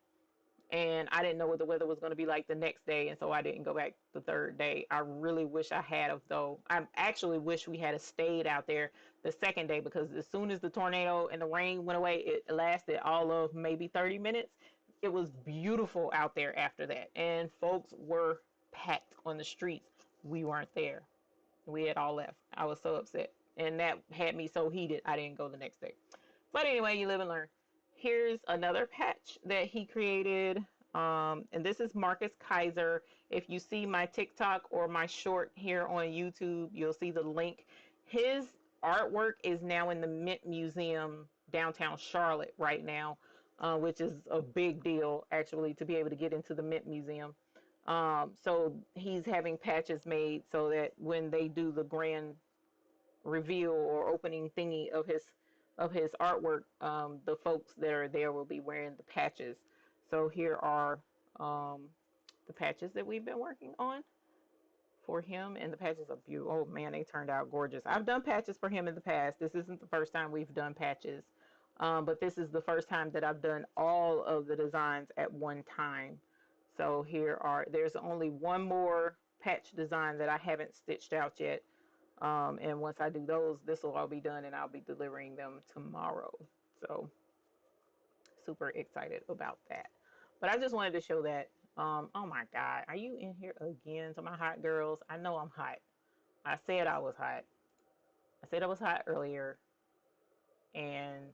and I didn't know what the weather was going to be like the next day, and so I didn't go back the third day. I really wish I had of though. I actually wish we had stayed out there the second day, because as soon as the tornado and the rain went away, it lasted all of maybe 30 minutes. It was beautiful out there after that, and folks were packed on the streets. We weren't there. We had all left. I was so upset, and that had me so heated I didn't go the next day. But anyway, you live and learn. Here's another patch that he created. And this is Marcus Kaiser. If you see my TikTok or my short here on YouTube, you'll see the link. His artwork is now in the Mint Museum downtown Charlotte right now, which is a big deal actually to be able to get into the Mint Museum. So he's having patches made so that when they do the grand reveal or opening thingy of his artwork, the folks that are there will be wearing the patches. So here are the patches that we've been working on for him, and the patches are beautiful. Oh man, they turned out gorgeous. I've done patches for him in the past. This isn't the first time we've done patches, but this is the first time that I've done all of the designs at one time. So there's only one more patch design that I haven't stitched out yet. And once I do those, this will all be done, and I'll be delivering them tomorrow. So super excited about that. But I just wanted to show that. Oh my God, are you in here again? To my hot girls, I know I'm hot. I said I was hot. I said I was hot earlier, and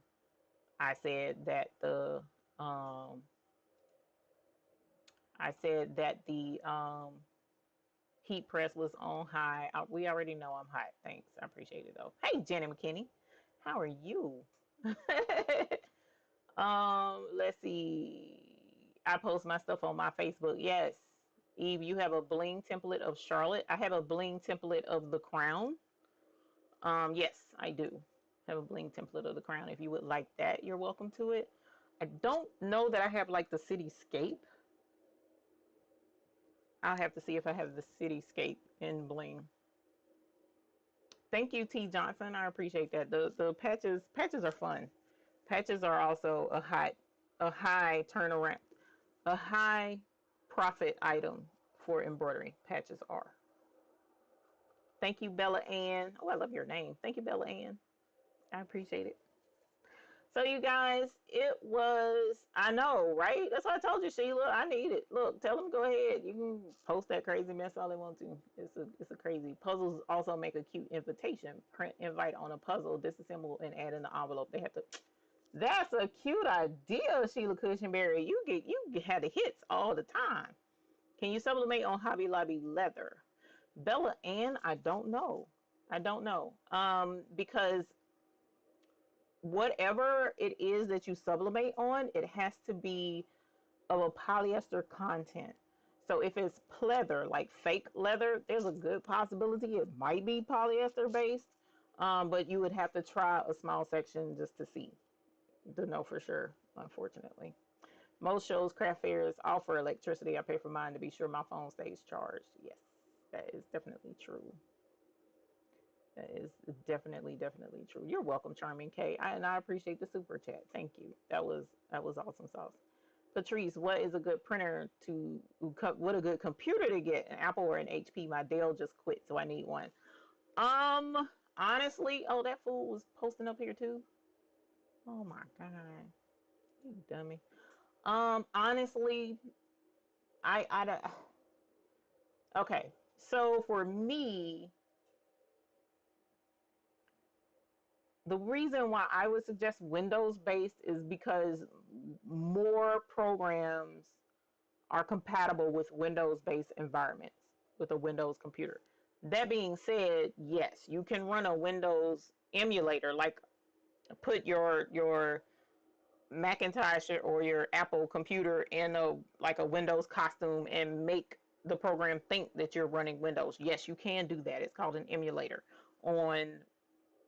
I said that the heat press was on high. We already know I'm hot. Thanks. I appreciate it though. Hey, Jenny McKinney. How are you? Let's see. I post my stuff on my Facebook. Yes. Eve, you have a bling template of Charlotte. I have a bling template of the crown. Yes, I do have a bling template of the crown. If you would like that, you're welcome to it. I don't know that I have like the cityscape. I'll have to see if I have the cityscape in bling. Thank you, T Johnson. I appreciate that. The patches are fun. Patches are also a high turnaround, a high profit item for embroidery. Patches are. Thank you, Bella Ann. Oh, I love your name. Thank you, Bella Ann. I appreciate it. So you guys, it was, I know, right? That's what I told you, Sheila. I need it. Look, tell them go ahead. You can post that crazy mess all they want to. It's a crazy. Puzzles also make a cute invitation. Print invite on a puzzle, disassemble and add in the envelope. They have to. That's a cute idea, Sheila Cushionberry. You had the hits all the time. Can you sublimate on Hobby Lobby leather? Bella Ann, I don't know. I don't know. Because whatever it is that you sublimate on, it has to be of a polyester content. So if it's pleather, like fake leather, there's a good possibility it might be polyester based. But you would have to try a small section just to see, to know for sure, unfortunately. Most shows, craft fairs offer electricity. I pay for mine to be sure my phone stays charged. Yes, that is definitely true. That is definitely true. You're welcome, Charming K. And I appreciate the super chat. Thank you. That was awesome sauce. Patrice, what is a good printer to? What a good computer to get? An Apple or an HP? My Dell just quit, so I need one. Honestly, oh, that fool was posting up here too. Oh my god, you dummy. Honestly, I don't. Okay, so for me, the reason why I would suggest Windows based is because more programs are compatible with Windows based environments with a Windows computer. That being said, yes, you can run a Windows emulator, like put your Macintosh or your Apple computer in a Windows costume and make the program think that you're running Windows. Yes, you can do that. It's called an emulator on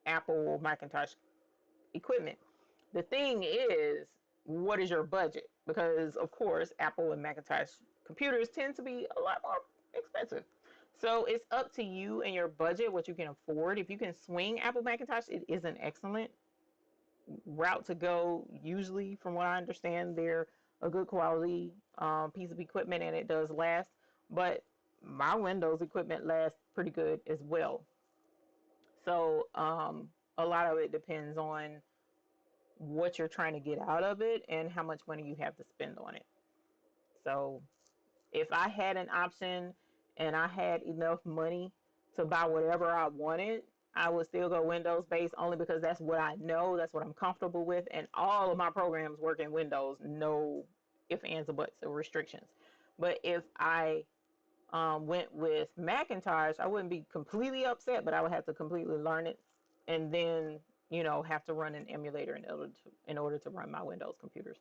Apple or Macintosh equipment. The thing is, what is your budget? Because of course, Apple and Macintosh computers tend to be a lot more expensive. So it's up to you and your budget, what you can afford. If you can swing Apple Macintosh, it is an excellent route to go. Usually, from what I understand, they're a good quality piece of equipment and it does last. But my Windows equipment lasts pretty good as well. So a lot of it depends on what you're trying to get out of it and how much money you have to spend on it. So if I had an option and I had enough money to buy whatever I wanted, I would still go Windows based only because that's what I know, that's what I'm comfortable with, and all of my programs work in Windows, no ifs, ands, or buts or restrictions. But if I went with Macintosh, I wouldn't be completely upset, but I would have to completely learn it and then, have to run an emulator in order to run my Windows computers.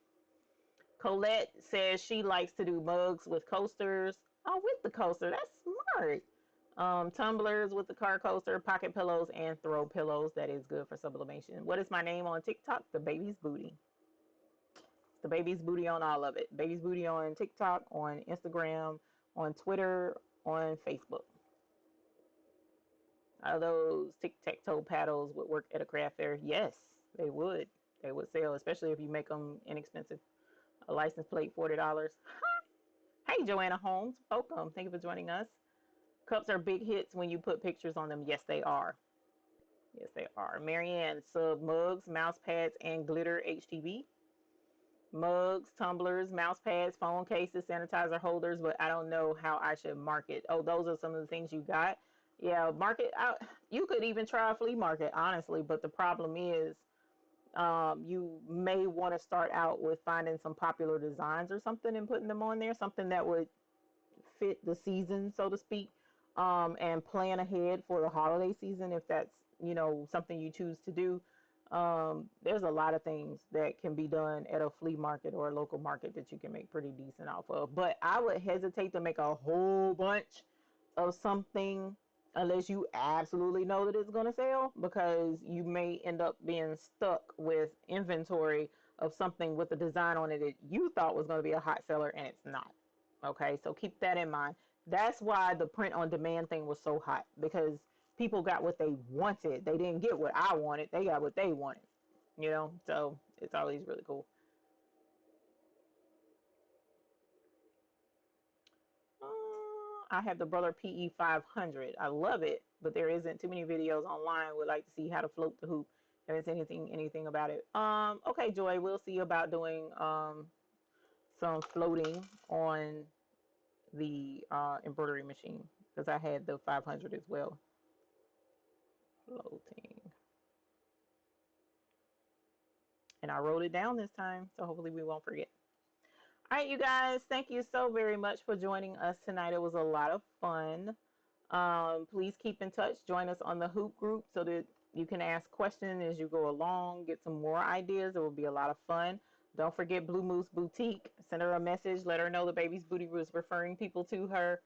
Colette says she likes to do mugs with coasters. Oh, with the coaster, that's smart. Tumblers with the car coaster, pocket pillows, and throw pillows. That is good for sublimation. What is my name on TikTok? The Baby's Booty. The Baby's Booty on all of it. Baby's Booty on TikTok, on Instagram, on Twitter, on Facebook. Are those tic-tac-toe paddles would work at a craft fair? Yes, they would. They would sell, especially if you make them inexpensive. A license plate, $40. Hey, Joanna Holmes. Welcome. Thank you for joining us. Cups are big hits when you put pictures on them. Yes, they are. Yes, they are. Marianne, sub mugs, mouse pads, and glitter HTV. Mugs, tumblers, mouse pads, phone cases, sanitizer holders, but I don't know how I should market. Oh, those are some of the things you got. Yeah, market out. You could even try a flea market, honestly, but the problem is you may want to start out with finding some popular designs or something and putting them on there, something that would fit the season, so to speak, and plan ahead for the holiday season if that's something you choose to do. There's a lot of things that can be done at a flea market or a local market that you can make pretty decent off of. But I would hesitate to make a whole bunch of something unless you absolutely know that it's going to sell, because you may end up being stuck with inventory of something with a design on it that you thought was going to be a hot seller and it's not. Okay, so keep that in mind. That's why the print on demand thing was so hot, because people got what they wanted. They didn't get what I wanted, they got what they wanted, you know? So it's always really cool. I have the Brother PE 500. I love it, but there isn't too many videos online. Would like to see how to float the hoop. Haven't seen anything about it. Okay, Joy, we'll see about doing some floating on the embroidery machine, because I had the 500 as well. Floating. And I wrote it down this time, so hopefully we won't forget. All right, you guys, thank you so very much for joining us tonight. It was a lot of fun. Please keep in touch. Join us on the Hoop group so that you can ask questions as you go along, get some more ideas. It will be a lot of fun. Don't forget Blue Moose Boutique. Send her a message. Let her know the baby's booty was referring people to her,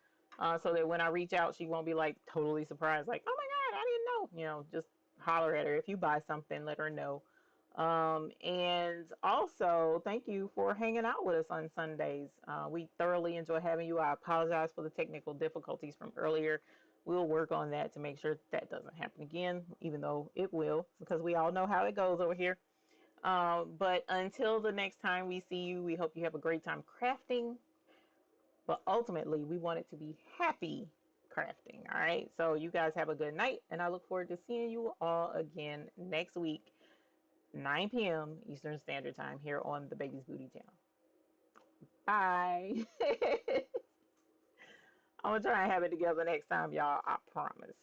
so that when I reach out, she won't be like totally surprised, like, oh my God, I didn't know. You know, just holler at her. If you buy something, let her know. And also, thank you for hanging out with us on Sundays. We thoroughly enjoy having you. I apologize for the technical difficulties from earlier. We'll work on that to make sure that doesn't happen again, even though it will, because we all know how it goes over here. But until the next time we see you, we hope you have a great time crafting. But ultimately, we want it to be happy crafting. All right. So, you guys have a good night, and I look forward to seeing you all again next week. 9 p.m. Eastern Standard Time here on the Baby's Booty channel. Bye. I'm going to try and have it together next time, y'all. I promise.